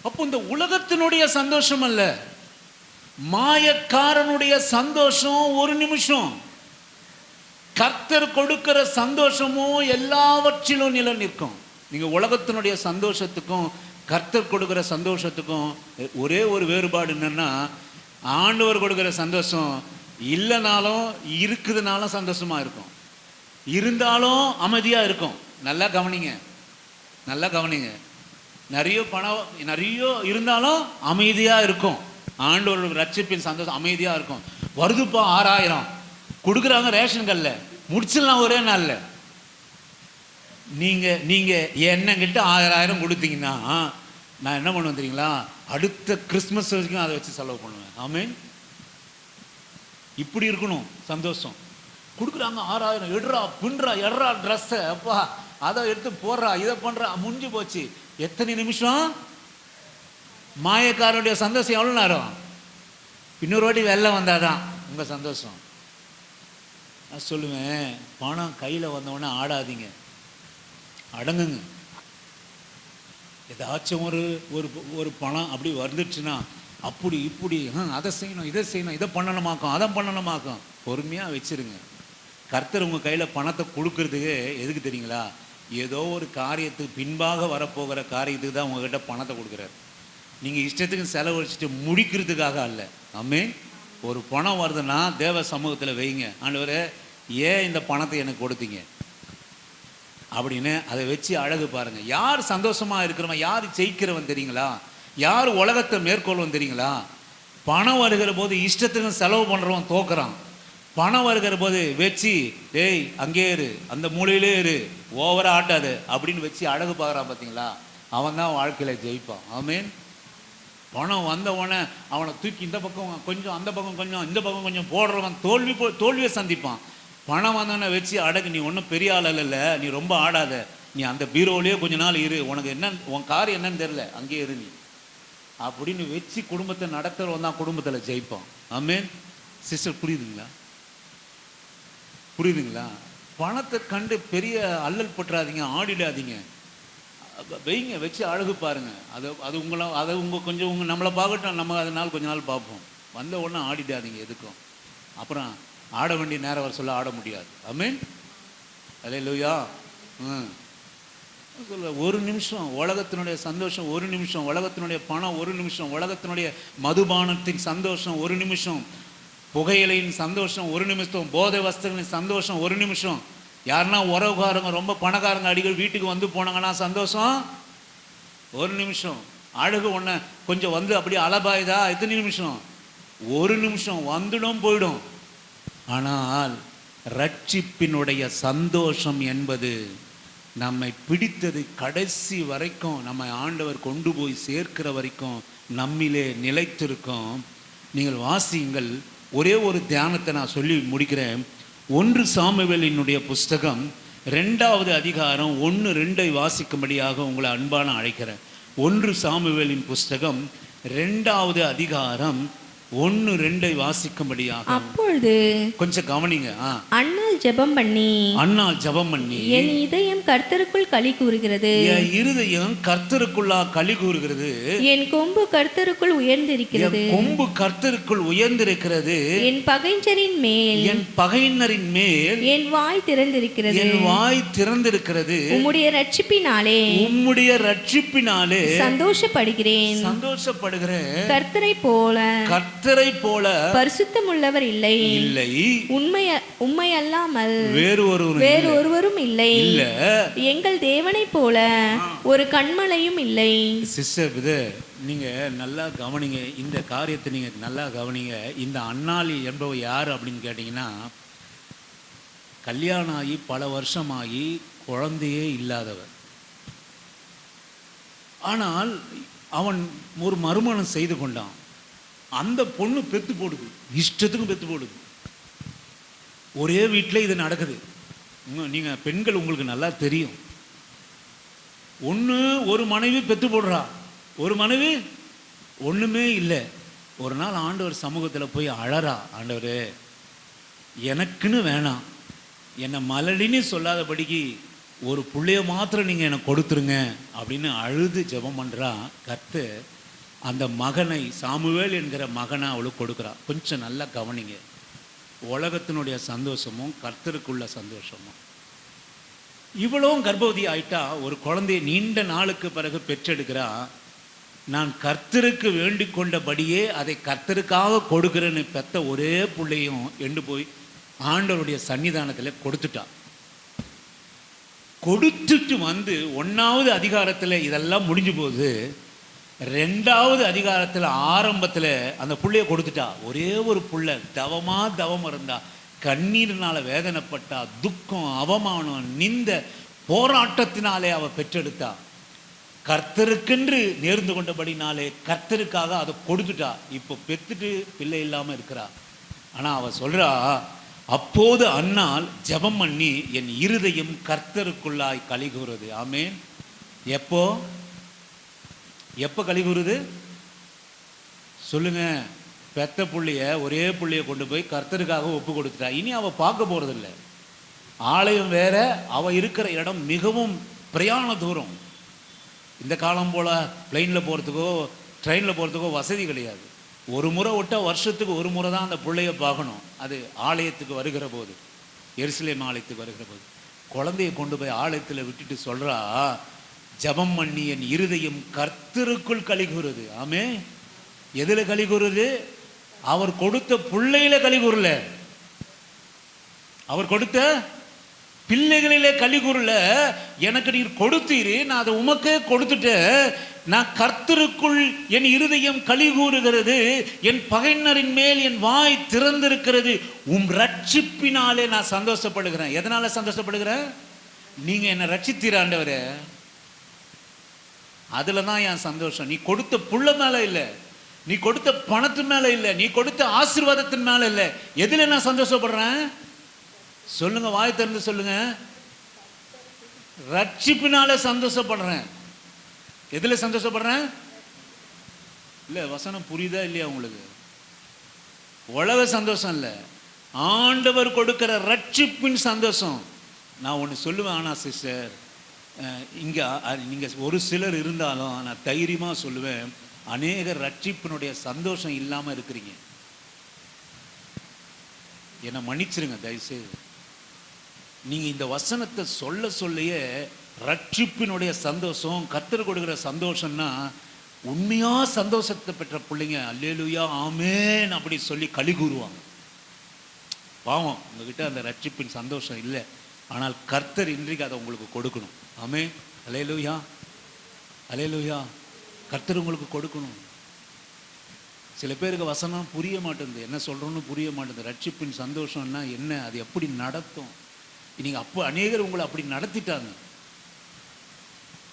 அப்போ இந்த உலகத்தினுடைய சந்தோஷம் அல்ல, மாயக்காரனுடைய சந்தோஷம் ஒரு நிமிஷம். கர்த்தர் கொடுக்கிற சந்தோஷமும் எல்லாவற்றிலும் நிலை நிற்கும். நீங்க உலகத்தினுடைய சந்தோஷத்துக்கும் கர்த்தர் கொடுக்கிற சந்தோஷத்துக்கும் ஒரே ஒரு வேறுபாடு என்னன்னா, ஆண்டவர் கொடுக்கிற சந்தோஷம் இல்லைனாலும் இருக்குதுனாலும் சந்தோஷமா இருக்கும், இருந்தாலும் அமைதியா இருக்கும். நல்லா கவனிங்க, நல்லா கவனிங்க. நிறைய பணம் நிறைய இருந்தாலும் அமைதியா இருக்கும். ஆண்டவர் ரட்சிப்பின் சந்தோஷம் அமைதியா இருக்கும். வருதுப்பா 6000 கொடுக்குறாங்க ரேஷன் கல்ல, முடிச்சிடலாம் ஒரே நாள்ல. நீங்க என்னங்கிட்ட 1000 கொடுத்தீங்கன்னா நான் என்ன பண்ணுவேன் தெரியுங்களா? அடுத்த கிறிஸ்மஸ் வரைக்கும் அதை வச்சு செலவு பண்ணுவேன். ஆமென். இப்படி இருக்கணும் சந்தோஷம். கொடுக்குறாங்க 6000, எடுறா பின்றா எட்ரா ட்ரெஸ்ஸை, அப்பா அதை எடுத்து போடுறா, இதை பண்றா, முடிஞ்சு போச்சு. எத்தனை நிமிஷம்? மாயக்காரனுடைய சந்தோஷம் எவ்வளோ நேரம்? இன்னொரு வாட்டி வெள்ளம் வந்தாதான் உங்க சந்தோஷம். நான் சொல்லுவேன், பணம் கையில் வந்தவொடனே ஆடாதீங்க, அடங்குங்க. ஏதாச்சும் ஒரு ஒரு பணம் அப்படி வந்துடுச்சுன்னா அப்படி இப்படி அதை செய்யணும் இதை செய்யணும் இதை பண்ணணுமாக்கும் அதை பண்ணணுமாக்கும், பொறுமையாக வச்சிருங்க. கர்த்தர் உங்கள் கையில் பணத்தை கொடுக்கறதுக்கு எதுக்கு தெரியுங்களா? ஏதோ ஒரு காரியத்துக்கு பின்பாக வரப்போகிற காரியத்துக்கு தான் உங்ககிட்ட பணத்தை கொடுக்குறாரு. நீங்கள் இஷ்டத்துக்கு செலவழிச்சிட்டு முடிக்கிறதுக்காக அல்ல. ஆமென். ஒரு பணம் வருதுன்னா தேவ சமூகத்தில் வைங்க, ஆண்டவரே ஏன் இந்த பணத்தை எனக்கு கொடுத்தீங்க அப்படின்னு அதை வச்சு அழகு பாருங்க. யார் சந்தோஷமா இருக்கிறவன், யார் ஜெயிக்கிறவன் தெரியுங்களா? யார் உலகத்தை மேற்கொள்வன் தெரியுங்களா? பணம் வருகிற போது இஷ்டத்துக்கு செலவு பண்ணுறவன் தோக்குறான். பணம் வருகிற போது வச்சு டேய் அங்கே இரு, அந்த மூலையிலே இரு, ஓவரா ஆட்டாது அப்படின்னு வச்சு அழகு பார்க்குறான் பார்த்தீங்களா? அவன் தான் வாழ்க்கையில் ஜெயிப்பான். ஆமென். பணம் வந்தவொடனே அவனை தூக்கி இந்த பக்கம் கொஞ்சம் அந்த பக்கம் கொஞ்சம் இந்த பக்கம் கொஞ்சம் போடுறவன் தோல்வியை சந்திப்பான். பணம் வந்தவனை வச்சு அடகு, நீ ஒன்றும் பெரிய ஆள் இல்லை, நீ ரொம்ப ஆடாத, நீ அந்த பீரோவிலேயே கொஞ்ச நாள் இரு, உனக்கு என்ன உன் காரியம் என்னன்னு தெரில, அங்கேயே இரு நீ அப்படின்னு வச்சு குடும்பத்தை நடத்துகிறவன் தான் குடும்பத்தில் ஜெயிப்பான். ஆமென். சிஸ்டர் புரியுதுங்களா? புரியுதுங்களா? பணத்தை கண்டு பெரிய அல்லல் பற்றாதீங்க, ஆடிடாதீங்க, வைங்க, வச்சு அழகு பாருங்க. அது கொஞ்சம் நம்மளை பார்க்கட்டும், நம்ம அதனால் கொஞ்ச நாள் பார்ப்போம். வந்த உடனே ஆடிடாதீங்க எதுக்கும். அப்புறம் ஆட வேண்டிய நேரம் வர சொல்ல ஆட முடியாது. ஆமென். அல்லேலூயா. சொல்ல ஒரு நிமிஷம் உலகத்தினுடைய சந்தோஷம், ஒரு நிமிஷம் உலகத்தினுடைய பணம், ஒரு நிமிஷம் உலகத்தினுடைய மதுபானத்தின் சந்தோஷம், ஒரு நிமிஷம் புகையிலையின் சந்தோஷம், ஒரு நிமிஷம் போதை வஸ்துகளின் சந்தோஷம், ஒரு நிமிஷம் யாருன்னா உறவுகாரங்க ரொம்ப பணக்காரங்க அடிக்கடி வீட்டுக்கு வந்து போனாங்கன்னா சந்தோஷம் ஒரு நிமிஷம். அழகு ஒன்று கொஞ்சம் வந்து அப்படியே அலபாயுதா எத்தனை நிமிஷம்? ஒரு நிமிஷம் வந்துடும் போயிடும். ஆனால் ரட்சிப்பினுடைய சந்தோஷம் என்பது நம்மை பிடித்தது கடைசி வரைக்கும், நம்மை ஆண்டவர் கொண்டு போய் சேர்க்கிற வரைக்கும் நம்மிலே நிலைத்திருக்கும். நீங்கள் வாசியுங்கள். ஒரே ஒரு தியானத்தை நான் சொல்லி முடிக்கிறேன். 1 சாமுவேலினுடைய புஸ்தகம் 2வது அதிகாரம் 1-2 வாசிக்கும்படியாக உங்களை அன்பான அழைக்கிறேன். 1 சாமுவேலின் புஸ்தகம் 2வது அதிகாரம் 1-2 வாசிக்கும்படியாக. அப்பொழுது கொஞ்சம் கவனிங்க. அன்னாள் ஜெபம் பண்ணி என் இதயம் கர்த்தருக்குள் களி கூறுகிறது, என் இருதயம் கர்த்தருக்குள்ளா களி கூறுகிறது, என் கொம்பு கர்த்தருக்குள் உயர்ந்திருக்கிறது, கொம்பு கர்த்தருக்குள் உயர்ந்திருக்கிறது, என் பகைஞரின் மேல் என் வாய் திறந்திருக்கிறது, உம்முடைய ரட்சிப்பினாலே சந்தோஷப்படுகிறேன். கர்த்தரை போல பரிசுத்தமுள்ளவர் இல்லை, உம்மை அல்லாமல் வேறு ஒருவரும் இல்லை, எங்கள் தேவனை போல ஒரு கண்மலையும் இல்லை. சிஸ்டர், நீங்க நல்லா கவனிங்க, இந்த காரியத்தை நீங்க நல்லா கவனிங்க. இந்த அன்னாளி என்பவர் யார் அப்படின்னு கேட்டீங்கன்னா, கல்யாணம் ஆகி பல வருஷமாகி குழந்தையே இல்லாதவர். ஆனால் அவன் ஒரு மறுமணம் செய்து கொண்டான். அந்த பொண்ணு பெத்து போடுது, இஷ்டத்துக்கும் பெத்து போடுது. ஒரே வீட்டில் இது நடக்குது. நீங்கள் பெண்கள் உங்களுக்கு நல்லா தெரியும். ஒரு மனைவி பெத்து போடுறா, ஒரு மனைவி ஒன்றுமே இல்லை. ஒரு நாள் ஆண்டவர் சமூகத்தில் போய் அழறா, ஆண்டவர் எனக்குன்னு வேணாம், என்னை மலடின்னு சொல்லாதபடிக்கு ஒரு பிள்ளைய மாத்திரம் நீங்கள் எனக்கு கொடுத்துருங்க அப்படின்னு அழுது ஜெபம் பண்ணுறா. கர்த்தர் அந்த மகனை, சாமுவேல் என்கிற மகனை அவளுக்கு கொடுக்குறா. கொஞ்சம் நல்லா கவனிங்க. உலகத்தினுடைய சந்தோஷமும் கர்த்தருக்குள்ள சந்தோஷமும். இவ்வளவும் கர்ப்பவதி ஆயிட்டா, ஒரு குழந்தைய நீண்ட நாளுக்கு பிறகு பெற்றெடுக்கிறா. நான் கர்த்தருக்கு வேண்டிக் கொண்டபடியே அதை கர்த்தருக்காக கொடுக்கிறேன்னு பெத்த ஒரே பிள்ளையும் எண்டு போய் ஆண்டவருடைய சன்னிதானத்தில் கொடுத்துட்டா. கொடுத்துட்டு வந்து 1வது அதிகாரத்தில் இதெல்லாம் முடிஞ்சு போகுது. 2வது அதிகாரத்தில் ஆரம்பத்தில் அந்த புள்ளைய கொடுத்துட்டா. ஒரே ஒரு புள்ள தவம் இருந்தா, கண்ணீரினால வேதனைப்பட்டா, துக்கம், அவமானம், நிந்த போராட்டத்தினாலே அவ பெற்றெடுத்தா. கர்த்தருக்கென்று நேர்ந்து கொண்டபடினாலே கர்த்தருக்காக அதை கொடுத்துட்டா. இப்போ பெத்துட்டு பிள்ளை இல்லாமல் இருக்கிறா. ஆனால் அவ சொல்றா, அப்போது அன்னாள் ஜெபம் பண்ணி என் இருதயம் கர்த்தருக்குள்ளாய் களி கூறுது. ஆமேன். எப்போ களி கூறுது சொல்லுங்க? பெத்த புள்ளைய, ஒரே புள்ளைய கொண்டு போய் கர்த்தருக்காக ஒப்பு கொடுத்துட்டா. இனி அவ பார்க்க போறதில்லை. ஆலயம் வேற, அவ இருக்கிற இடம் மிகவும் பிரயாண தூரம். இந்த காலம் போல பிளைனில் போகிறதுக்கோ ட்ரெயினில் போகிறதுக்கோ வசதி கிடையாது. ஒரு முறை விட்டா வருஷத்துக்கு ஒரு முறை தான் அந்த பிள்ளைய பார்க்கணும். அது ஆலயத்துக்கு வருகிற போது, எருசலேம் ஆலயத்துக்கு வருகிற போது குழந்தைய கொண்டு போய் ஆலயத்தில் விட்டுட்டு சொல்றா, ஜெபம் பண்ணி என் இருதயம் கர்த்தருக்குள் களி கூறுது. ஆமே. எதுல களி கூறுது? அவர் கொடுத்த பிள்ளையில களி கூறல, அவர் கொடுத்த பிள்ளைகளிலே களி கூறல. எனக்கு நீர் கொடுத்தீரு, நான் அதை உமக்கே கொடுத்துட்டேன். நான் கர்த்தருக்குள் என் இருதயம் களி கூறுகிறது, என் பகைஞரின் மேல் என் வாய் திறந்திருக்கிறது, உம் ரட்சிப்பினாலே நான் சந்தோஷப்படுகிறேன். எதனால சந்தோஷப்படுகிறேன்? நீங்க என்னை ரட்சித்தீர் ஆண்டவரே, அதுல தான் என் சந்தோஷம். நீ கொடுத்த புள்ள மேல இல்லை, நீ கொடுத்த பணத்து மேல இல்லை, நீ கொடுத்த ஆசீர்வாதத்தின் மேல இல்லை. எதுல நான் சந்தோஷப்படுறேன் சொல்லுங்க? வாய் திறந்து சொல்லுங்க. ரட்சிப்பினால சந்தோஷப்படுறேன். எதுல சந்தோஷப்படுறேன்? இல்ல, வசனம் புரியுதா இல்லையா உங்களுக்கு? உலக சந்தோஷம் இல்லை, ஆண்டவர் கொடுக்கிற ரட்சிப்பின் சந்தோஷம். நான் ஒன்று சொல்லுவேன். ஆனா சிஸ்டர், இங்கே நீங்கள் ஒரு சிலர் இருந்தாலும் நான் தைரியமாக சொல்லுவேன், அநேக ரட்சிப்பினுடைய சந்தோஷம் இல்லாமல் இருக்கிறீங்க. என்னை மன்னிச்சிருங்க தயவுசெய்து. நீங்கள் இந்த வசனத்தை சொல்லையே ரட்சிப்பினுடைய சந்தோஷம், கர்த்தர் கொடுக்குற சந்தோஷம்னா உண்மையா சந்தோஷத்தை பெற்ற பிள்ளைங்க அல்லேலூயா ஆமேன் அப்படி சொல்லி களி கூறுவாங்க. பாவம் உங்ககிட்ட அந்த ரட்சிப்பின் சந்தோஷம் இல்லை, ஆனால் கர்த்தர் இன்றைக்கு அதை உங்களுக்கு கொடுக்கணும். ஆமென் அல்லேலூயா அல்லேலூயா. கர்த்தர் உங்களுக்கு கொடுக்கணும். சில பேருக்கு வசனம் புரிய மாட்டேங்குது, என்ன சொல்கிறோன்னு புரிய மாட்டேங்குது. ரட்சிப்பின் சந்தோஷம்னா என்ன, அது எப்படி நடத்தும்? இன்னைக்கு அப்போ அநேகர் உங்களை அப்படி நடத்திட்டாங்க,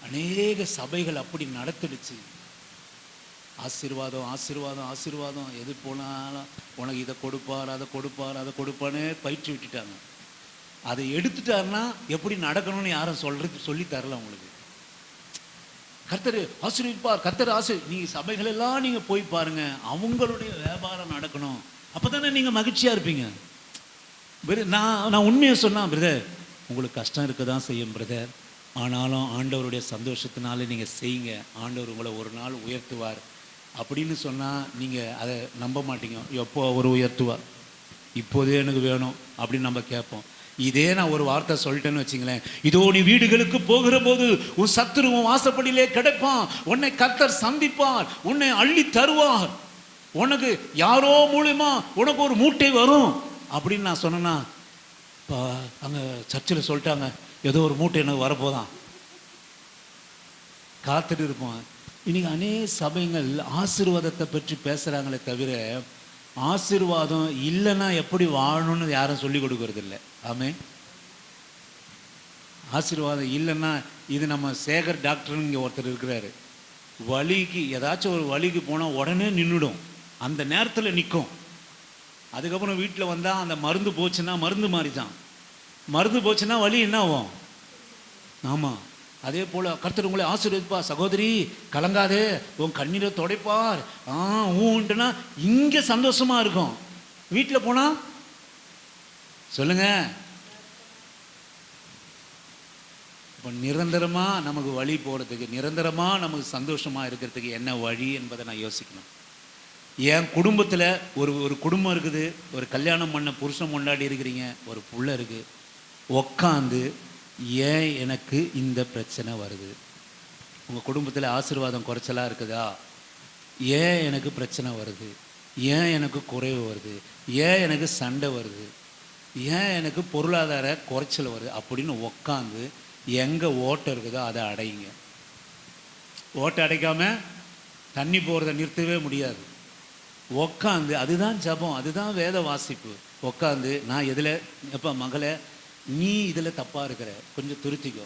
அநேக சபைகள் அப்படி நடத்திடுச்சு. ஆசீர்வாதம் ஆசீர்வாதம் ஆசீர்வாதம், எது போனாலும் உனக்கு இதை கொடுப்பார் அதை கொடுப்பார் அதை கொடுப்பானே பயிற்சி விட்டுட்டாங்க. அதை எடுத்துட்டாருன்னா எப்படி நடக்கணும்னு யாரும் சொல்லி தரல உங்களுக்கு. கர்த்தர் ஆசீர்வதிப்பார், கர்த்தர் நீங்கள் சபைகள் எல்லாம் நீங்கள் போய் பாருங்க, அவங்களுடைய வியாபாரம் நடக்கணும், அப்போ தானே நீங்கள் மகிழ்ச்சியாக இருப்பீங்க. நான் உண்மையை சொன்னா பிரதர், உங்களுக்கு கஷ்டம் இருக்க தான் செய்யும் பிரதர், ஆனாலும் ஆண்டவருடைய சந்தோஷத்தினால நீங்கள் செய்யுங்க, ஆண்டவர் உங்களை ஒரு நாள் உயர்த்துவார் அப்படின்னு சொன்னால் நீங்கள் அதை நம்ப மாட்டீங்க. எப்போ அவர் உயர்த்துவார், இப்போதே எனக்கு வேணும் அப்படின்னு நம்ம கேட்போம். இதே நான் ஒரு வார்த்தை சொல்லிட்டேன்னு வச்சுங்களேன், இதோ நீ வீடுகளுக்கு போகிற போது உன் சத்துரு உன் வாசப்படியிலே கிடைப்பான், உன்னை கர்த்தர் சந்திப்பார், உன்னை அள்ளி தருவார், உனக்கு யாரோ மூலியமா உனக்கு ஒரு மூட்டை வரும் அப்படின்னு நான் சொன்னேன்னா, இப்போ அங்கே சர்ச்சில் சொல்லிட்டாங்க ஏதோ ஒரு மூட்டை எனக்கு வரப்போதான், காத்துட்டு இருப்போம். இன்னைக்கு அநேக சபைகள் ஆசீர்வாதத்தை பற்றி பேசுகிறாங்களே தவிர ஆசீர்வாதம் இல்லைன்னா எப்படி வாழணும்னு யாரும் சொல்லி கொடுக்கறது இல்லை. ஆமென். ஆசீர்வாதம் இல்லைன்னா, இது நம்ம சேகர் டாக்டர்னு இங்கே ஒருத்தர் இருக்கிறாரு, வலிக்கு ஏதாச்சும் ஒரு வலிக்கு போனால் உடனே நின்றுடும், அந்த நேரத்தில் நிற்கும். அதுக்கப்புறம் வீட்டில் வந்தால் அந்த மருந்து போச்சுன்னா மருந்து மாறிதான், மருந்து போச்சுன்னா வலி என்ன ஆகும்? ஆமாம். அதே போல் கர்த்தர் உங்களை ஆசீர்வதிப்பா சகோதரி, கலங்காதே, உன் கண்ணீரை துடைப்பார், ஊன்ட்டுனா இங்கே சந்தோஷமா இருக்கும். வீட்டில் போனா சொல்லுங்க, இப்போ நிரந்தரமாக நமக்கு வழி போகிறதுக்கு, நிரந்தரமாக நமக்கு சந்தோஷமாக இருக்கிறதுக்கு என்ன வழி என்பதை நான் யோசிக்கணும். என் குடும்பத்தில் ஒரு குடும்பம் இருக்குது, ஒரு கல்யாணம் பண்ண புருஷன் கொண்டாடி இருக்கிறீங்க, ஒரு புள்ள இருக்குது, உக்காந்து ஏன் எனக்கு இந்த பிரச்சனை வருது? உங்கள் குடும்பத்தில் ஆசீர்வாதம் குறைச்சலாக இருக்குதா? ஏன் எனக்கு பிரச்சனை வருது? ஏன் எனக்கு குறைவு வருது? ஏன் எனக்கு சண்டை வருது? ஏன் எனக்கு பொருளாதார குறைச்சல் வருது? அப்படின்னு உக்காந்து எங்கே ஓட்டை இருக்குதோ அதை அடையுங்க. ஓட்டை அடைக்காமல் தண்ணி போகிறத நிறுத்தவே முடியாது. உக்காந்து, அதுதான் ஜபம், அதுதான் வேத வாசிப்பு. உக்காந்து நான் எதில், எப்போ மகளே நீ இதில் தப்பாக இருக்கிற, கொஞ்சம் திருத்திக்கோ,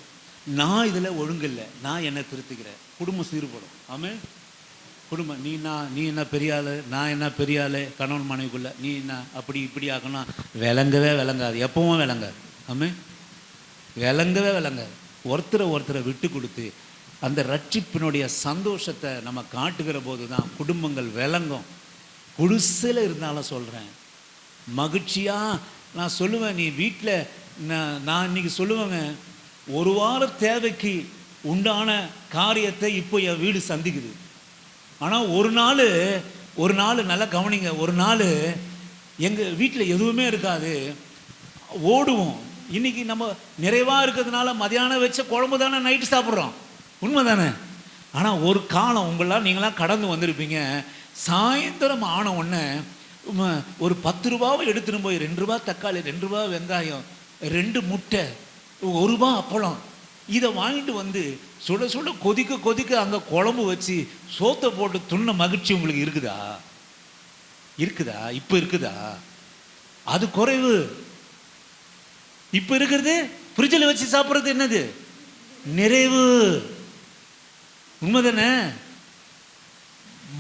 நான் இதில் ஒழுங்கில்லை, நான் என்னை திருத்திக்கிறேன், குடும்பம் சீர்படும். ஆமாம். குடும்பம் நீ என்ன பெரிய ஆள், நான் என்ன பெரிய ஆள், கணவன் மனைவிக்குள்ள நீ என்ன அப்படி இப்படி ஆக்கணும், விளங்கவே விளங்காது, எப்பவும் விளங்காது. ஆமாம், விளங்கவே விளங்காது. ஒருத்தரை விட்டு கொடுத்து அந்த ரட்சிப்பினுடைய சந்தோஷத்தை நம்ம காட்டுகிற போது தான் குடும்பங்கள் விளங்கும். குடிசையில் இருந்தாலும் சொல்கிறேன், மகிழ்ச்சியாக நான் சொல்லுவேன், நீ வீட்டில் நான் இன்னைக்கு சொல்லுவேங்க, ஒரு வார தேவைக்கு உண்டான காரியத்தை இப்போ என் வீடு சந்திக்குது. ஆனால் ஒரு நாள் நல்லா கவனிங்க, ஒரு நாள் எங்கள் வீட்டில் எதுவுமே இருக்காது, ஓடுவோம். இன்னைக்கு நம்ம நிறைவாக இருக்கிறதுனால மதியானம் வச்ச குழம்பு தானே நைட்டு சாப்பிட்றோம், உண்மை தானே. ஆனால் ஒரு காலம் நீங்களாம் கடந்து வந்திருப்பீங்க, சாயந்தரம் ஆன உடனே ஒரு 10 ரூபாவை எடுத்துன்னு போய் 2 ரூபா தக்காளி, 2 ரூபா வெங்காயம், 2 முட்டை, 1 ரூபா அப்பளம், இதை வாங்கிட்டு வந்து சுட சுட கொதிக்க அங்கே குழம்பு வச்சு சோத்தை போட்டு துண்ண மகிழ்ச்சி உங்களுக்கு இருக்குதா? இப்போ இருக்குதா? அது குறைவு. இப்போ இருக்கிறது ஃப்ரிட்ஜில் வச்சு சாப்பிட்றது என்னது? நிறைவு. உண்மைதானே?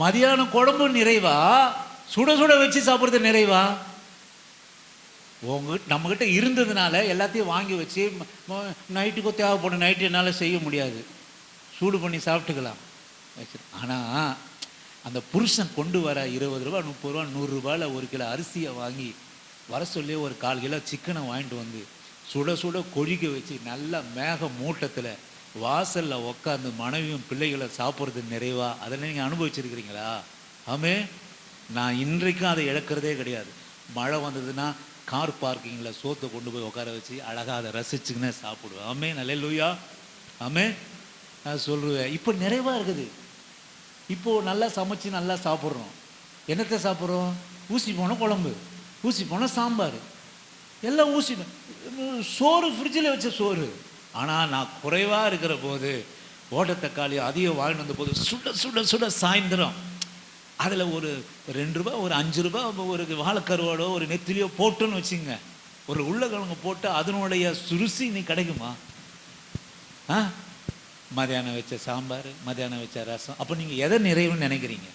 மதியானம் குழம்பு நிறைவா, சுட சுட வச்சு சாப்பிட்றது நிறைவா? நம்மகிட்ட இருந்ததுனால எல்லாத்தையும் வாங்கி வச்சு நைட்டுக்கு தேவைப்படும், நைட்டு என்னால் செய்ய முடியாது, சூடு பண்ணி சாப்பிட்டுக்கலாம். ஆனால் அந்த புருஷன் கொண்டு வர 20 ரூபா 30 ரூபா 100 ரூபாயில் 1 கிலோ அரிசியை வாங்கி வர சொல்லி ஒரு 1/4 கிலோ சிக்கனை வாங்கிட்டு வந்து சுட சுட கொழிக்க வச்சு நல்ல மேக மூட்டத்தில் வாசலில் உட்காந்து மனைவியும் பிள்ளைகளை சாப்பிட்றது நிறைவா? அதெல்லாம் நீங்கள் அனுபவிச்சிருக்கிறீங்களா? ஆமே. நான் இன்றைக்கும் அதை இழக்கிறதே கிடையாது. மழை வந்ததுன்னா கார் பார்க்கிங்கில் சோத்தை கொண்டு போய் உட்கார வச்சு அழகாக அதை ரசிச்சுக்கினே சாப்பிடுவேன். ஆமே. அல்லேலூயா. ஆமே. நான் சொல்லுவேன், இப்போ நிறைவாக இருக்குது. இப்போது நல்லா சமைச்சு நல்லா சாப்பிட்றோம். என்னத்தை சாப்பிட்றோம்? ஊசி போன குழம்பு, ஊசி போன சாம்பார், எல்லாம் ஊசி. சோறு ஃப்ரிட்ஜில் வச்ச சோறு. ஆனால் நான் குறைவாக இருக்கிற போது ஓட்டத்தக்காளி அதிகம் வாங்கிட்டு வந்த போது சுட சுட சுட சாயந்தரம் அதில் ஒரு 2 ரூபா, ஒரு 5 ரூபா, ஒரு வாழைக்கருவாடோ ஒரு நெத்திலியோ போட்டோன்னு வச்சுங்க, ஒரு உருளைக்கிழங்கு போட்டு அதனுடைய ருசி இன்னைக்கு கிடைக்குமா? மதியானம் வச்ச சாம்பார், மதியானம் வச்ச ரசம். அப்போ நீங்கள் எதை நிறைவுன்னு நினைக்கிறீங்க?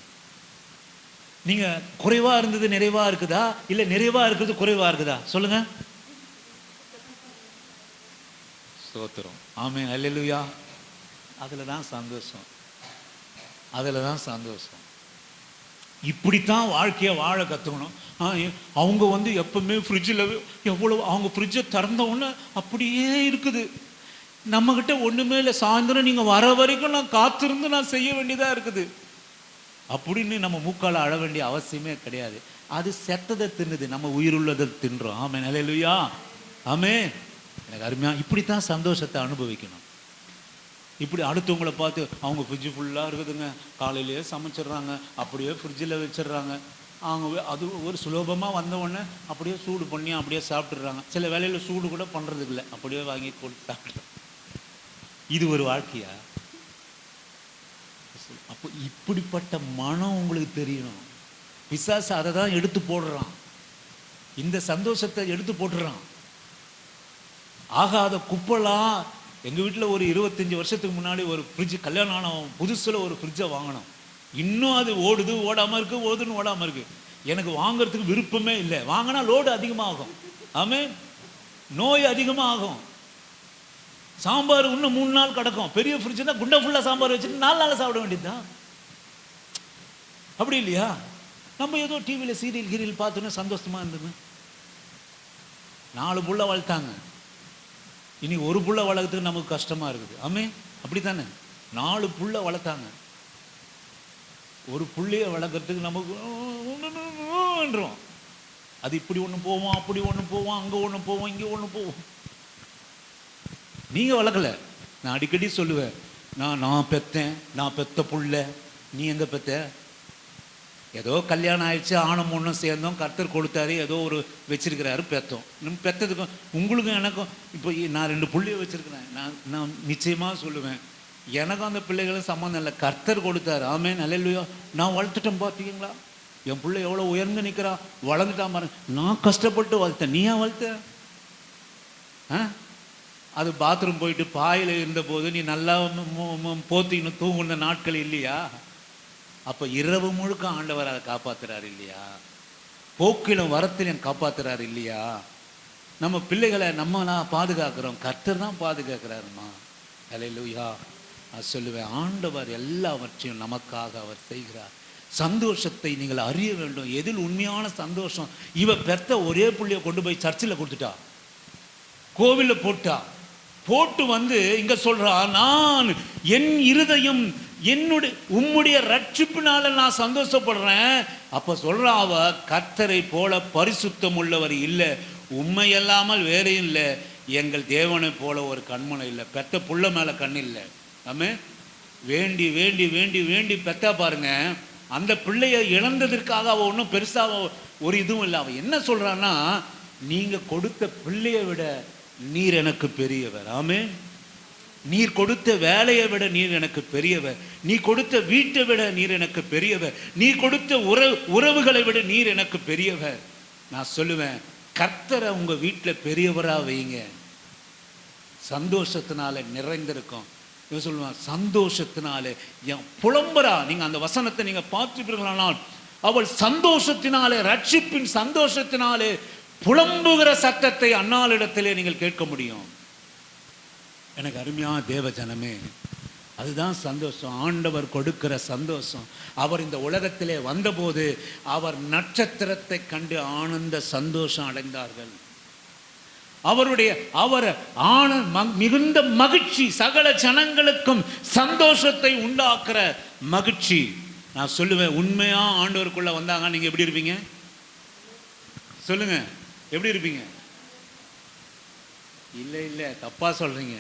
நீங்கள் குறைவாக இருந்தது நிறைவாக இருக்குதா, இல்லை நிறைவாக இருக்கிறது குறைவாக இருக்குதா? சொல்லுங்க. ஸ்தோத்திரம். ஆமென். அல்லேலூயா. அதில் தான் சந்தோஷம், அதில் தான் சந்தோஷம். இப்படித்தான் வாழ்க்கையை வாழ கற்றுக்கணும். அவங்க எப்பவுமே ஃப்ரிட்ஜில் எவ்வளோ, அவங்க ஃப்ரிட்ஜை திறந்த உடனே அப்படியே இருக்குது. நம்மக்கிட்ட ஒன்றுமே இல்லை. சாயந்தரம் நீங்கள் வர வரைக்கும் நான் காத்திருந்து நான் செய்ய வேண்டியதாக இருக்குது அப்படின்னு நம்ம மூக்கால் அழ வேண்டிய அவசியமே கிடையாது. அது செத்ததை தின்னுது, நம்ம உயிருள்ளதை தின்றோம். ஆமென். அல்லேலூயா. ஆமென். எனக்கு அருமையாக இப்படித்தான் சந்தோஷத்தை அனுபவிக்கணும். இப்படி அடுத்தவங்களை பார்த்து அவங்க ஃப்ரிட்ஜு ஃபுல்லாக இருக்குதுங்க, காலையிலேயே சமைச்சிட்றாங்க, அப்படியே ஃப்ரிட்ஜில் வச்சிடுறாங்க. அவங்க அது ஒரு சுலபமாக வந்தவுடனே அப்படியே சூடு பண்ணி அப்படியே சாப்பிட்றாங்க. சில வேலையில் சூடு கூட பண்ணுறதுக்கு இல்லை, அப்படியே வாங்கி கொடுத்து சாப்பிட்றாங்க. இது ஒரு வாழ்க்கையா? அப்போ இப்படிப்பட்ட மனம் உங்களுக்கு தெரியணும். பிசாசு அதை தான் எடுத்து போடுறான், இந்த சந்தோஷத்தை எடுத்து போட்டுறான். ஆகாத குப்பெல்லாம். எங்கள் வீட்டில் ஒரு 25 வருஷத்துக்கு முன்னாடி ஒரு ஃப்ரிட்ஜ், கல்யாணம் ஆன புதுசில் ஒரு ஃப்ரிட்ஜை வாங்கினோம். இன்னும் அது ஓடுது, ஓடாமல் இருக்குது, ஓடுதுன்னு ஓடாமல் இருக்குது. எனக்கு வாங்கிறதுக்கு விருப்பமே இல்லை. வாங்கினா லோடு அதிகமாகும். ஆமென். நோய் அதிகமாகும். சாம்பார் இன்னும் 3 நாள் கிடக்கும். பெரிய ஃப்ரிட்ஜ்னா குண்டை ஃபுல்லாக சாம்பார் வச்சுட்டு 4 நாள் சாப்பிட வேண்டியதுதான். அப்படி இல்லையா? நம்ம ஏதோ டிவியில் சீரியல் பார்த்தோன்னு சந்தோஷமாக இருந்தது. 4 புள்ள வளர்த்தாங்க, இனி ஒரு புள்ள வளர்க்கறதுக்கு நமக்கு கஷ்டமாக இருக்குது. ஆமே, அப்படி தானே? 4 புள்ள வளர்த்தாங்க, ஒரு புள்ளைய வளர்க்கறதுக்கு நமக்கு ஒன்றுன்றோம். அது இப்படி ஒன்று போவோம், அப்படி ஒன்று போவோம், அங்கே ஒன்று போவோம், இங்கே ஒன்று போவோம். நீங்கள் வளர்க்கல. நான் அடிக்கடி சொல்லுவேன், நான் பெற்றேன், நான் பெத்த புள்ள. நீ எங்கே பெற்ற? ஏதோ கல்யாணம் ஆயிடுச்சு, ஆணும் ஒன்றும் சேர்ந்தோம், கர்த்தர் கொடுத்தாரு, ஏதோ ஒரு வச்சிருக்கிறாரு, பெற்றோம். நம்ம பெற்றதுக்கும் உங்களுக்கும் எனக்கும் இப்போ நான் 2 புள்ளைய வச்சுருக்கிறேன். நான் நிச்சயமாக சொல்லுவேன், எனக்கும் அந்த பிள்ளைகளும் சம்மந்தம் இல்லை, கர்த்தர் கொடுத்தாரு. ஆமென். அல்லேலூயா. நான் வளர்த்துட்டேன். பார்த்தீங்களா என் பிள்ளை எவ்வளோ உயர்ந்து நிற்கிறா, வளர்ந்துட்டான் பாருங்க. நான் கஷ்டப்பட்டு வளர்த்தேன், நீயா வளர்த்த? அது பாத்ரூம் போயிட்டு பாயில் இருந்தபோது நீ நல்லா போத்தின்னு தூங்குன நாட்கள் இல்லையா? அப்போ இரவு முழுக்க ஆண்டவர் அதை காப்பாற்றுறாரு இல்லையா? போக்கிலும் வரத்திலும் காப்பாற்றுறாரு இல்லையா? நம்ம பிள்ளைகளை நான் பாதுகாக்கிறோம், கர்த்தர் தான் பாதுகாக்கிறாருமா. அல்லேலூயா. நான் சொல்லுவேன், ஆண்டவர் எல்லாவற்றையும் நமக்காக அவர் செய்கிறார். சந்தோஷத்தை நீங்கள் அறிய வேண்டும். எதில் உண்மையான சந்தோஷம்? இவ பெற்ற ஒரே புள்ளைய கொண்டு போய் சர்ச்சில் கொடுத்துட்டா, கோவிலில் போட்டு இங்க சொல்றா, நான் என் இருதயம் உம்முடைய ரட்சிப்பினால நான் சந்தோஷப்படுறேன். அப்ப சொல்றா அவ, கர்த்தரை போல பரிசுத்தம் உள்ளவர் இல்லை, உண்மை இல்லாமல் வேறே இல்லை, எங்கள் தேவனை போல ஒரு கண்மனை இல்லை. பெத்த புள்ள மேல கண் இல்லை. ஆமே. வேண்டி வேண்டி வேண்டி வேண்டி பெத்தா பாருங்க. அந்த பிள்ளைய இழந்ததற்காக அவ ஒன்றும் பெருசா ஒரு இதுவும் இல்லை. அவ என்ன சொல்றான்னா, நீங்க கொடுத்த பிள்ளைய விட நீர் எனக்கு பெரியவர். ஆமே. நீர் கொடுத்த வேலையை விட நீர் எனக்கு பெரியவர். நீ கொடுத்த வீட்டை விட நீர் எனக்கு பெரியவர். நீ கொடுத்த உறவுகளை விட நீர் எனக்கு பெரியவர். நான் சொல்லுவேன், கர்த்தரை உங்க வீட்டில் பெரியவரா வைங்க. சந்தோஷத்தினால நிறைந்திருக்கும். இவன் சொல்லுவான், சந்தோஷத்தினாலே புலம்பரா. நீங்க அந்த வசனத்தை நீங்க பார்த்துப்பீர்களானால், அவள் சந்தோஷத்தினாலே, ரட்சிப்பின் சந்தோஷத்தினாலே புலம்புகிற சத்தத்தை அன்னாளிடத்திலே நீங்கள் கேட்க முடியும். எனக்கு அருமையான தேவ ஜனமே, அதுதான் சந்தோஷம். ஆண்டவர் கொடுக்கிற சந்தோஷம். அவர் இந்த உலகத்திலே வந்தபோது அவர் நட்சத்திரத்தை கண்டு ஆனந்த சந்தோஷம் அடைந்தார்கள். அவர் மிகுந்த மகிழ்ச்சி, சகல ஜனங்களுக்கும் சந்தோஷத்தை உண்டாக்குற மகிழ்ச்சி. நான் சொல்லுவேன், உண்மையா ஆண்டவருக்குள்ள வந்தாங்க, நீங்க எப்படி இருப்பீங்க? சொல்லுங்க, எப்படி இருப்பீங்க? இல்லை தப்பா சொல்றீங்க.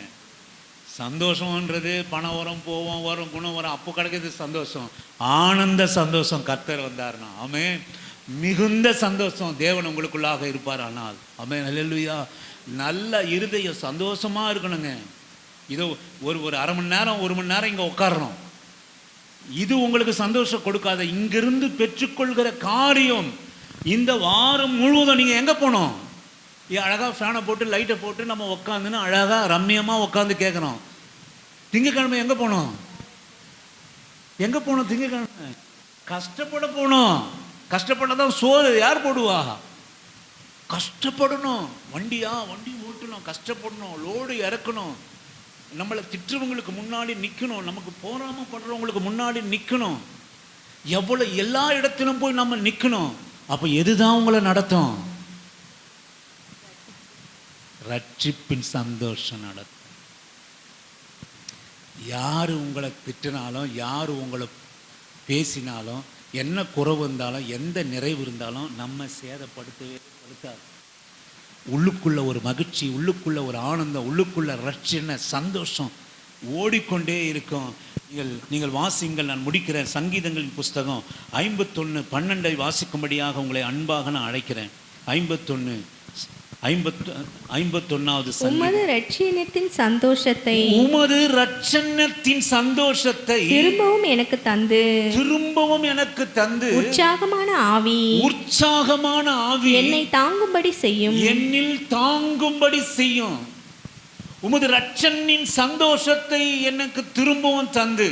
சந்தோஷம்ன்றது பணம் வரும், போவோம், வரும், குணம் வரும், அப்போ கிடைக்கிறது சந்தோஷம். ஆனந்த சந்தோஷம் கர்த்தர் வந்தார்னா, ஆமென், மிகுந்த சந்தோஷம் தேவன் உங்களுக்குள்ளாக இருப்பார். ஆனால் ஆமென், அல்லேலூயா. நல்ல இருதயம் சந்தோஷமா இருக்கணுங்க. இதோ ஒரு அரை மணி நேரம் 1 மணி நேரம் இங்கே உட்காரணும், இது உங்களுக்கு சந்தோஷம் கொடுக்காத. இங்கிருந்து பெற்றுக்கொள்கிற காரியம் இந்த வாரம் முழுவதும் நீங்கள் எங்கே போனோம்? அழகாக ஃபேனை போட்டு லைட்டை போட்டு நம்ம உட்காந்துன்னு அழகாக ரம்மியமாக உட்காந்து கேட்குறோம். திங்கக்கிழமை எங்கே போனோம்? எங்கே போனோம்? திங்கக்கிழமை கஷ்டப்பட போனோம். கஷ்டப்பட்டதான் சோறு யார் போடுவா? கஷ்டப்படணும். வண்டி ஓட்டணும், கஷ்டப்படணும், லோடு இறக்கணும், நம்மளை திட்டுறவங்களுக்கு முன்னாடி நிற்கணும், நமக்கு போராம படுறவங்களுக்கு முன்னாடி நிற்கணும், எவ்வளோ எல்லா இடத்திலும் போய் நம்ம நிற்கணும். அப்போ எதுதான் உங்களை நடத்தும்? ரட்சிப்பின் சந்தோஷம் நடத்தும். யார் உங்களை திட்டினாலும், யார் உங்களை பேசினாலும், என்ன குறைவு இருந்தாலும், எந்த நிறைவு இருந்தாலும் நம்ம சேதப்படுத்தவே படுத்தாது. உள்ளுக்குள்ள ஒரு மகிழ்ச்சி, உள்ளுக்குள்ள ஒரு ஆனந்தம், உள்ளுக்குள்ள ரட்சண சந்தோஷம் ஓடிக்கொண்டே இருக்கும். நீங்கள் வாசிங்கள், நான் முடிக்கிறேன். சங்கீதங்களின் புஸ்தகம் 51:12 வாசிக்கும்படியாக உங்களை அன்பாக நான் அழைக்கிறேன். 51வது உமது இரட்சணியத்தின் சந்தோஷத்தை, உமது இரட்சணியத்தின் சந்தோஷத்தை திரும்பவும் எனக்கு தந்து உற்சாகமான ஆவி என்னை தாங்கும்படி செய்யும். என்னில் தாங்கும்படி செய்யும். உமது இரட்சணியின் சந்தோஷத்தை எனக்கு திரும்பவும் தந்து.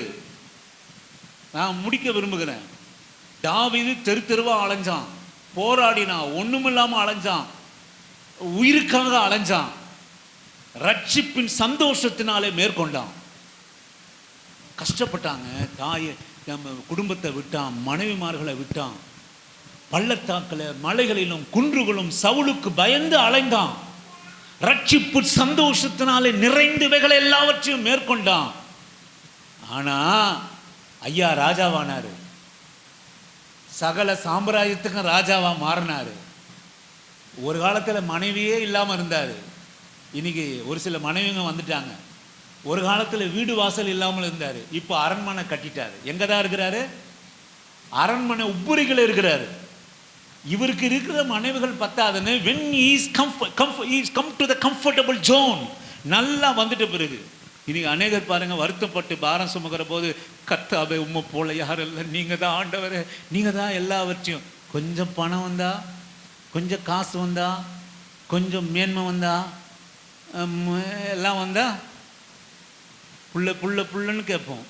நான் முடிக்க விரும்புகிறேன். தாவீது தெருவா அலைஞ்சான், போராடினான், ஒண்ணுமில்லாம அலைஞ்சான், உயிருக்காக அலைஞ்சான், ரட்சிப்பின் சந்தோஷத்தினாலே மேற்கொண்டான். கஷ்டப்பட்டாங்க, தாயை நம்ம குடும்பத்தை விட்டான், மனைவிமார்களை விட்டான், பள்ளத்தாக்கில் மலைகளிலும் குன்றுகளும் சவுலுக்கு பயந்து அலைந்தான். ரட்சிப்பு சந்தோஷத்தினாலே நிறைந்தவைகளை எல்லாவற்றையும் மேற்கொண்டான். ஆனா ஐயா ராஜாவானாரு, சகல சாம்ராஜ்யத்துக்கும் ராஜாவா மாறினாரு. ஒரு காலத்தில் மனைவியே இல்லாமல் இருந்தார். இன்னைக்கு ஒரு சில மனைவிங்க வந்துட்டாங்க. ஒரு காலத்தில் வீடு வாசல் இல்லாமல் இருந்தார். இப்போ அரண்மனை கட்டிட்டாரு. எங்கே தான் இருக்கிறாரு? அரண்மனை உப்புரிகள் இருக்கிறாரு. இவருக்கு இருக்கிற மனைவிகள் பத்தாதுன்னு when he is come to the comfortable zone, நல்லா வந்துட்ட பிறகு இன்னைக்கு அநேகர் பாருங்க வருத்தப்பட்டு பாரம் சுமக்கிற போது, கர்த்தாவே உம்மை போல யாரும் இல்லை, நீங்க தான் ஆண்டவரே, நீங்க தான் எல்லாவற்றையும். கொஞ்சம் பணம் வந்தா, கொஞ்சம் காசு வந்தா, கொஞ்சம் மேன்மை வந்தா, எல்லாம் வந்தா புள்ளன்னு கேட்போம்.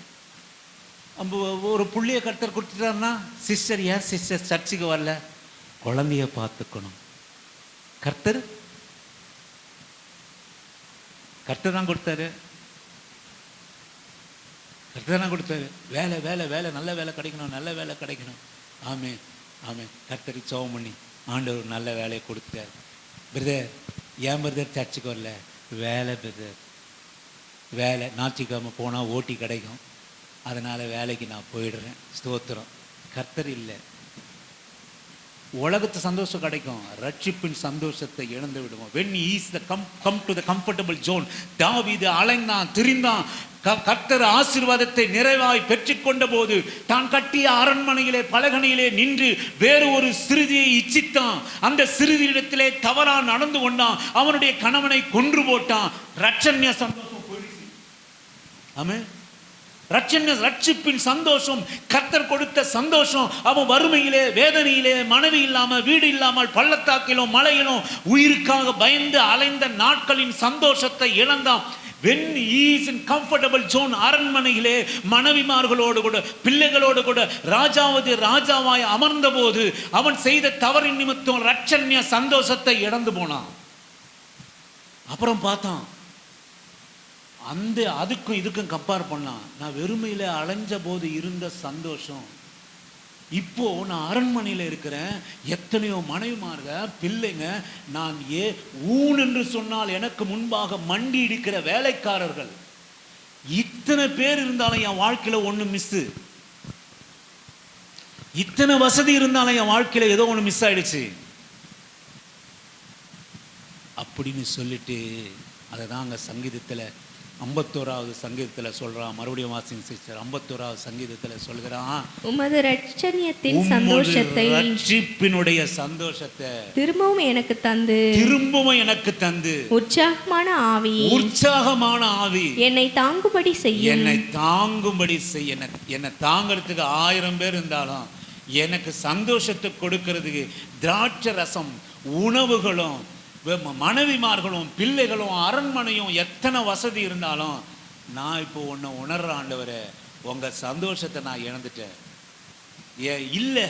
ஒரு புள்ளைய கர்த்தர் கொடுத்துட்டாருன்னா, சிஸ்டர் ஏன் சிஸ்டர் சர்ச்சுக்கு வரல? குழந்தைய பார்த்துக்கணும். கர்த்தர் தான் கொடுத்தாரு. கர்த்தர் தான் கொடுத்தாரு. வேலை வேலை வேலை, நல்ல வேலை கிடைக்கணும், நல்ல வேலை கிடைக்கணும். ஆமே ஆமே. கர்த்தரை சோகம் பண்ணி ஆண்டவர் நல்ல வேலையை கொடுத்தார். பிரதர், ஏன் பிரதர் சர்ச்சுக்கு வரல? வேலை பிரதர், வேலை. ஞாயிற்றுக்கிழமை போனால் ஓட்டி கிடைக்கும், அதனால் வேலைக்கு நான் போயிடுறேன். ஸ்தோத்திரம். கர்த்தர் இல்லை. உலகத்து சந்தோஷம் கிடைக்கும், ரட்சிப்பின் சந்தோஷத்தை இழந்து விடுவோம். when he is the come to the comfortable zone. தாவீது அலைந்தான், திரிந்தான். கர்த்தர் ஆசீர்வாதத்தை நிறைவாய் பெற்றுக்கொண்ட போது தான் கட்டிய அரண்மனையிலே பலகணியிலே நின்று வேறு ஒரு சிறுதியை இச்சித்தான். அந்த சிறுதியிடத்திலே தவறா நடந்து கொண்டான். அவனுடைய கணவனை கொன்று போட்டான். ரட்சண்ய சந்தோஷம் போயிடுச்சு. ஆமென். ரட்சிப்பின் சந்தோஷம், கர்த்தர் கொடுத்த சந்தோஷம். அவன் வறுமையிலே, வேதனையிலே, மனைவி இல்லாமல், வீடு இல்லாமல், பள்ளத்தாக்கிலும் மலையிலும் உயிருக்காக பயந்து அலைந்த நாட்களின் சந்தோஷத்தை இழந்தான். when he is in comfortable zone, அரண்மனையிலே மனைவிமார்களோடு கூட பிள்ளைகளோடு கூட ராஜாவாய் அமர்ந்த போது அவன் செய்த தவறின் நிமித்தம் ரட்சண்ய சந்தோஷத்தை இழந்து போனான். அப்புறம் பார்த்தான், அதுக்கும் இதுக்கும் கம்பேர் பண்ணலாம். நான் வெறுமையில அலைஞ்ச போது இருந்த சந்தோஷம், இப்போ நான் அரண்மனையில் இருக்கிறேன், எத்தனையோ மனைவிமார்க பிள்ளைங்க, நான் ஊன் என்று சொன்னால் எனக்கு முன்பாக மண்டி இடிக்கிற வேலைக்காரர்கள், இத்தனை பேர் இருந்தாலும் என் வாழ்க்கையில ஒண்ணு மிஸ். இத்தனை வசதி இருந்தாலும் என் வாழ்க்கையில ஏதோ ஒண்ணு மிஸ் ஆயிடுச்சு அப்படின்னு சொல்லிட்டு, அதை தான் அங்க சங்கீதத்துல 51வது சங்கீதத்தில் சொல்றான். மறுபடியும் வாசிங்க சிஸ்டர். 51வது சங்கீதத்தில் சொல்கிறான், உமது இரட்சணியத்தின் சந்தோஷத்தை, ரட்சிப்பினுடைய சந்தோஷத்தை திரும்பவும் எனக்கு தந்து உற்சாகமான ஆவி என்னை தாங்கும்படி செய்யும். என்னை தாங்கிறதுக்கு 1000 பேர் இருந்தாலும் எனக்கு சந்தோஷத்தை கொடுக்கிறதுக்கு திராட்சை ரசம், உணவுகளும், மனைவிமார்களும், பிள்ளைகளும், அரண்மனையும், எத்தனை வசதி இருந்தாலும் நான் இப்போ ஒன்று உணர்ற ஆண்டவரே, உங்கள் சந்தோஷத்தை நான் இழந்துட்டேன். இல்லை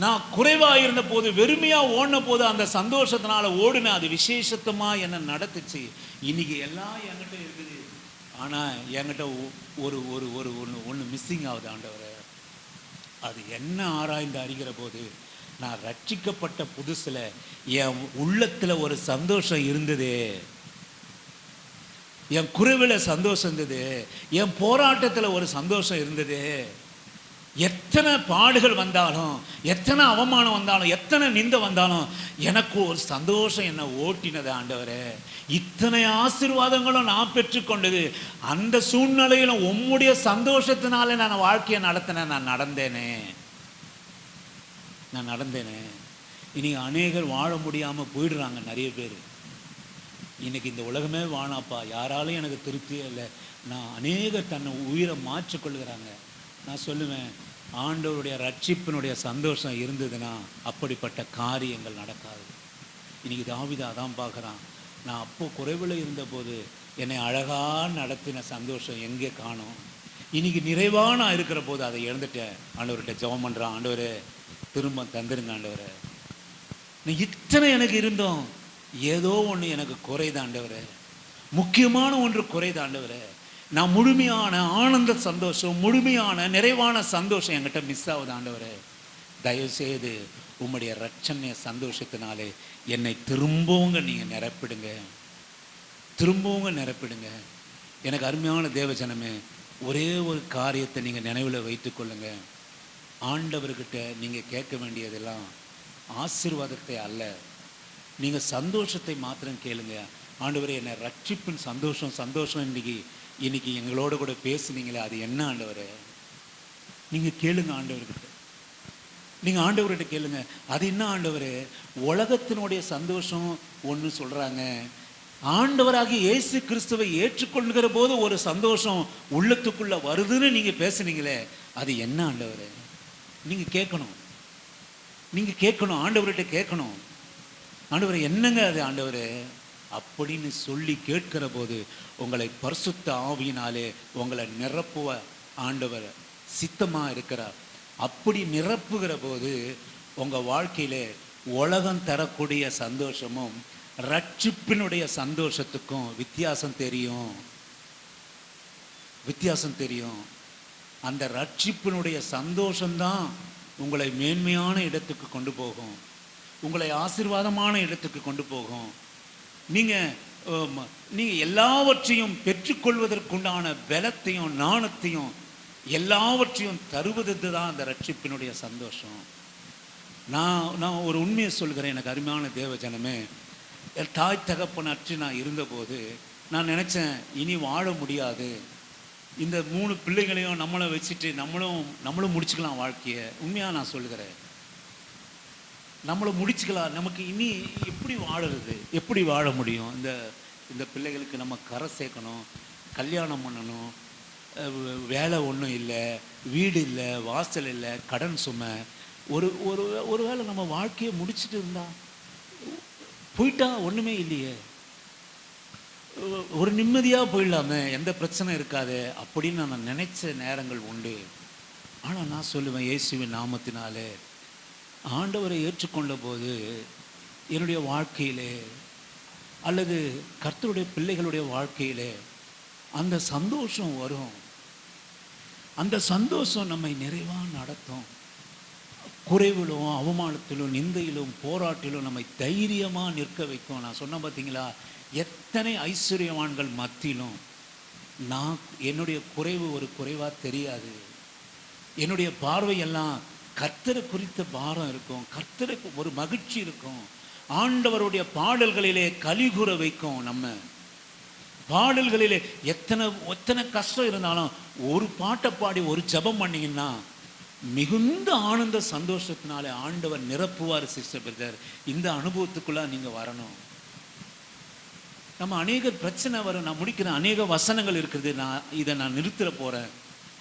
நான் குறைவாக இருந்த போது, வெறுமையாக ஓடின போது அந்த சந்தோஷத்தினால ஓடுனேன். அது விசேஷத்தமாக என்னை நடத்துச்சு. இன்னைக்கு எல்லாம் என்கிட்ட இருக்குது, ஆனால் என்கிட்ட ஒரு ஒரு ஒரு ஒன்று மிஸ்ஸிங் ஆகுது ஆண்டவரே. அது என்ன ஆராய்ந்து அறிகிற போது, நான் ரட்சிக்கப்பட்ட புதுசில் என் உள்ளத்தில் ஒரு சந்தோஷம் இருந்தது, என் குறைவில் சந்தோஷம் இருந்தது, என் போராட்டத்தில் ஒரு சந்தோஷம் இருந்தது. எத்தனை பாடுகள் வந்தாலும், எத்தனை அவமானம் வந்தாலும், எத்தனை நிந்தை வந்தாலும் எனக்கு ஒரு சந்தோஷம் என்னை ஓட்டினது ஆண்டவரே. இத்தனை ஆசீர்வாதங்களும் நான் பெற்றுக்கொண்டது, அந்த சூழ்நிலையிலும் உம்முடைய சந்தோஷத்தினால நான் வாழ்க்கையை நடத்தினேன். நான் நடந்தேனே. இன்னைக்கு அநேகர் வாழ முடியாமல் போயிடுறாங்க. நிறைய பேர் இன்னைக்கு இந்த உலகமே வானாப்பா, யாராலும் எனக்கு திருப்தியே இல்லை, நான் அநேகர் தன்னை உயிரை மாற்றிக்கொள்கிறாங்க. நான் சொல்லுவேன், ஆண்டவருடைய ரட்சிப்பினுடைய சந்தோஷம் இருந்ததுன்னா அப்படிப்பட்ட காரியங்கள் நடக்காது. இன்னைக்கு தாவீது அதான் பார்க்குறான். நான் அப்போ குறைவில் இருந்தபோது என்னை அழகாக நடத்தின சந்தோஷம் எங்கே காணோம்? இன்னைக்கு நிறைவாக நான் இருக்கிற போது அதை இழந்துட்டேன். ஆண்டவர்கிட்ட ஜெபம் பண்ணுறான், ஆண்டவரே திரும்ப தந்துருங்க ஆண்டவரே. இத்தனை எனக்கு இருந்தோம், ஏதோ ஒன்று எனக்கு குறைதான் ஆண்டவரே, முக்கியமான ஒன்று குறைதான் ஆண்டவரே. நான் முழுமையான ஆனந்த சந்தோஷம், முழுமையான நிறைவான சந்தோஷம் என்கிட்ட மிஸ் ஆகுது ஆண்டவரே. தயவுசெய்து உம்முடைய ரட்சணிய சந்தோஷத்தினாலே என்னை திரும்பவும் நீங்கள் நிரப்பிடுங்க. எனக்கு அருமையான தேவஜனமே, ஒரே ஒரு காரியத்தை நீங்கள் நினைவில் வைத்துக்கொள்ளுங்க. ஆண்டவர்கிட்ட நீங்கள் கேட்க வேண்டியதெல்லாம் ஆசீர்வாதத்தை அல்ல, நீங்கள் சந்தோஷத்தை மாத்திரம் கேளுங்க. ஆண்டவரே, என்னை ரட்சிப்பின் சந்தோஷம் இன்னைக்கு எங்களோட கூட பேசுனீங்களே, அது என்ன ஆண்டவரே? நீங்கள் கேளுங்க ஆண்டவர்கிட்ட. நீங்கள் ஆண்டவர்கிட்ட கேளுங்க, அது என்ன ஆண்டவரே? உலகத்தினுடைய சந்தோஷம் ஒன்று சொல்கிறாங்க, ஆண்டவராகி இயேசு கிறிஸ்துவை ஏற்றுக்கொள்கிற போது ஒரு சந்தோஷம் உள்ளத்துக்குள்ளே வருதுன்னு நீங்கள் பேசுனீங்களே, அது என்ன ஆண்டவரே? நீங்கள் கேட்கணும், ஆண்டவர்கிட்ட கேட்கணும். ஆண்டவரே என்னங்க அது ஆண்டவரே அப்படின்னு சொல்லி கேட்கிற போது உங்களை பரிசுத்த ஆவியினாலே உங்களை நிரப்புவ ஆண்டவர் சித்தமாக இருக்கிறார். அப்படி நிரப்புகிற போது உங்கள் வாழ்க்கையிலே உலகம் தரக்கூடிய சந்தோஷமும் ரட்சிப்பினுடைய சந்தோஷத்துக்கும் வித்தியாசம் தெரியும். அந்த ரட்சிப்பினுடைய சந்தோஷம்தான் உங்களை மேன்மையான இடத்துக்கு கொண்டு போகும், உங்களை ஆசீர்வாதமான இடத்துக்கு கொண்டு போகும். நீங்கள் எல்லாவற்றையும் பெற்றுக்கொள்வதற்குண்டான பலத்தையும் நாணத்தையும் எல்லாவற்றையும் தருவது தான் அந்த ரட்சிப்பினுடைய சந்தோஷம். நான் ஒரு உண்மையை சொல்கிறேன். எனக்கு அருமையான தேவஜனமே, என் தாய் தகப்பன் அற்று நான் இருந்தபோது நான் நினச்சேன், இனி வாழ முடியாது, இந்த 3 பிள்ளைகளையும் நம்மளை வச்சுட்டு நம்மளும் முடிச்சுக்கலாம் வாழ்க்கையை. உண்மையாக நான் சொல்லுகிறேன், நம்மளை முடிச்சுக்கலாம். நமக்கு இனி எப்படி வாழ முடியும்? இந்த பிள்ளைகளுக்கு நம்ம கரை சேர்க்கணும், கல்யாணம் பண்ணணும், வேலை ஒன்றும் இல்லை, வீடு இல்லை, வாசல் இல்லை, கடன் சுமை. ஒரு வேளை நம்ம வாழ்க்கையை முடிச்சுட்டு போயிட்டா ஒன்றுமே இல்லையே, ஒரு நிம்மதியாக போயிடலாமே, எந்த பிரச்சனை இருக்காது அப்படின்னு நான் நினைச்ச நேரங்கள் உண்டு. ஆனால் நான் சொல்லுவேன், இயேசுவின் நாமத்தினாலே ஆண்டவரை ஏற்றுக்கொண்ட போது என்னுடைய வாழ்க்கையிலே அல்லது கர்த்தருடைய பிள்ளைகளுடைய வாழ்க்கையிலே அந்த சந்தோஷம் வரும். அந்த சந்தோஷம் நம்மை நிறைவாக நடத்தும். குறைவிலும் அவமானத்திலும் நிந்தையிலும் போராட்டிலும் நம்மை தைரியமாக நிற்க வைக்கும். நான் சொன்ன பார்த்தீங்களா, எத்தனை ஐஸ்வர்யவான்கள் மத்தியிலும் என்னுடைய குறைவு ஒரு குறைவாக தெரியாது. என்னுடைய பார்வையெல்லாம் கர்த்தரை குறித்த பாரம் இருக்கும், கர்த்தருக்கு ஒரு மகிழ்ச்சி இருக்கும், ஆண்டவருடைய பாடல்களிலே கலிகூற வைக்கும். பாடல்களிலே எத்தனை எத்தனை கஷ்டம் இருந்தாலும் ஒரு பாட்டை பாடி ஒரு ஜெபம் பண்ணீங்கன்னா மிகுந்த ஆனந்த சந்தோஷத்தினாலே ஆண்டவர் நிரப்புவார். சிஸ்டர் பிரதர், இந்த அனுபவத்துக்குள்ள நீங்க வரணும். நம்ம அநேக பிரச்சனை வரும். நான் முடிக்கிறேன். அநேக வசனங்கள் இருக்குது. நான் நிறுத்திட போறேன்.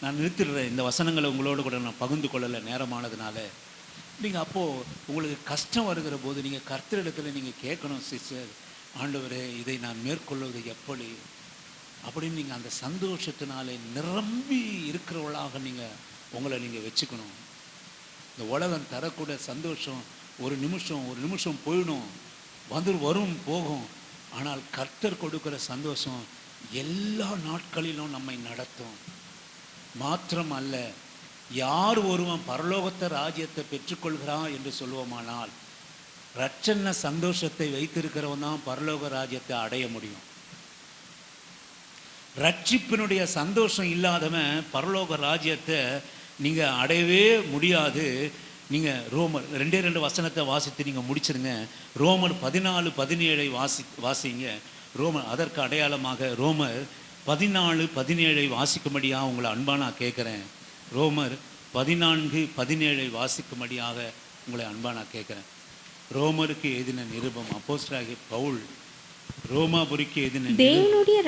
நான் நிறுத்திடுறேன். இந்த வசனங்களை உங்களோட கூட நான் பகிர்ந்து கொள்ளலை நேரமானதுனால. நீங்கள் அப்போது உங்களுக்கு கஷ்டம் வருகிற போது நீங்கள் கர்த்தரிடத்தில் நீங்கள் கேட்கணும், சிஸ்டர், ஆண்டவரே இதை நான் மேற்கொள்வது எப்படி அப்படின்னு நீங்கள் அந்த சந்தோஷத்தினாலே நிரம்பி இருக்கிறவளாக நீங்கள் உங்களை நீங்கள் வச்சுக்கணும். இந்த உலகம் தரக்கூடிய சந்தோஷம் ஒரு நிமிஷம் போயிடும், வரும் போகும். ஆனால் கர்த்தர் கொடுக்கிற சந்தோஷம் எல்லா நாட்களிலும் நம்மை நடத்தும். மாத்திரம் அல்ல, யார் ஒருவன் பரலோகத்த ராஜ்யத்தை பெற்றுக்கொள்கிறான் என்று சொல்லுவோமானால் ரட்சண சந்தோஷத்தை வைத்திருக்கிறவன் தான் பரலோக ராஜ்யத்தை அடைய முடியும். ரட்சிப்பினுடைய சந்தோஷம் இல்லாதவன் பரலோக ராஜ்யத்தை நீங்கள் அடையவே முடியாது. நீங்கள் ரோமர் 2 வசனத்தை வாசித்து நீங்கள் முடிச்சிருங்க. ரோமர் 14-17 வாசிங்க. ரோமர் அதற்கு அடையாளமாக ரோமர் 14-17 வாசிக்கும்படியாக உங்களை அன்பாக நான் கேட்குறேன். ரோமர் 14-17 வாசிக்கும்படியாக உங்களை அன்பாக நான் கேட்குறேன். ரோமருக்கு எழுதின நிருபம் அப்போஸ்தலனாகிய பவுல் ரோமாபுரிக்கு எழுதின தேவனுடைய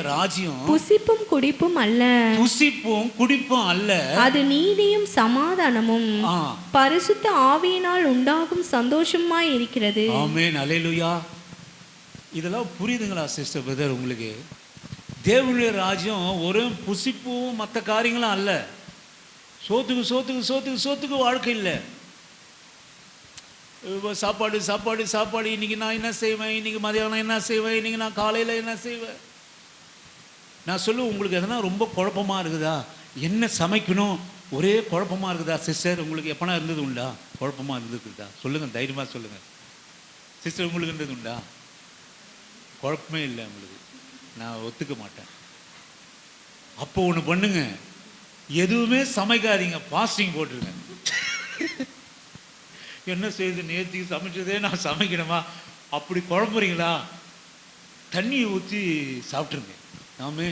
ராஜ்யம் புசிப்பும் குடிப்பும் அல்ல, அது நீதியும் சமாதானமும் பரிசுத்த ஆவியினால் உண்டாகும் சந்தோஷமாய் இருக்கிறது. ஆமென், அல்லேலூயா. இதெல்லாம் புரியுதுங்களா சிஸ்டர் பிரதர்? உங்களுக்கு தேவனுடைய ராஜ்யம் ஒரு புசிப்பும் மற்ற காரியங்களும் அல்ல. சோத்துக்கு வாழ்க்கை இல்லை. சாப்பாடு இன்னைக்கு நான் என்ன செய்வேன், இன்னைக்கு மதியானம் என்ன செய்வேன், இன்னைக்கு நான் காலையில் என்ன செய்வேன். நான் சொல்லுவேன், உங்களுக்கு எதனா ரொம்ப குழப்பமாக இருக்குதா, என்ன சமைக்கணும் ஒரே குழப்பமாக இருக்குதா சிஸ்டர்? உங்களுக்கு எப்பனா இருந்தது உண்டா? குழப்பமாக இருந்ததுதா? சொல்லுங்கள், தைரியமாக சொல்லுங்கள் சிஸ்டர். உங்களுக்கு இருந்தது உண்டா? குழப்பமே இல்லை உங்களுக்கு. நான் ஒத்துக்க மாட்டேன். அப்போ ஒன்று பண்ணுங்க, எதுவுமே சமைக்காதீங்க, ஃபாஸ்டிங் போட்டுருங்க. என்ன செய்யுது, நேற்றுக்கு சமைச்சதே நான் சமைக்கணுமா அப்படி குழம்புறீங்களா? தண்ணியை ஊற்றி சாப்பிட்ருங்க. நாமே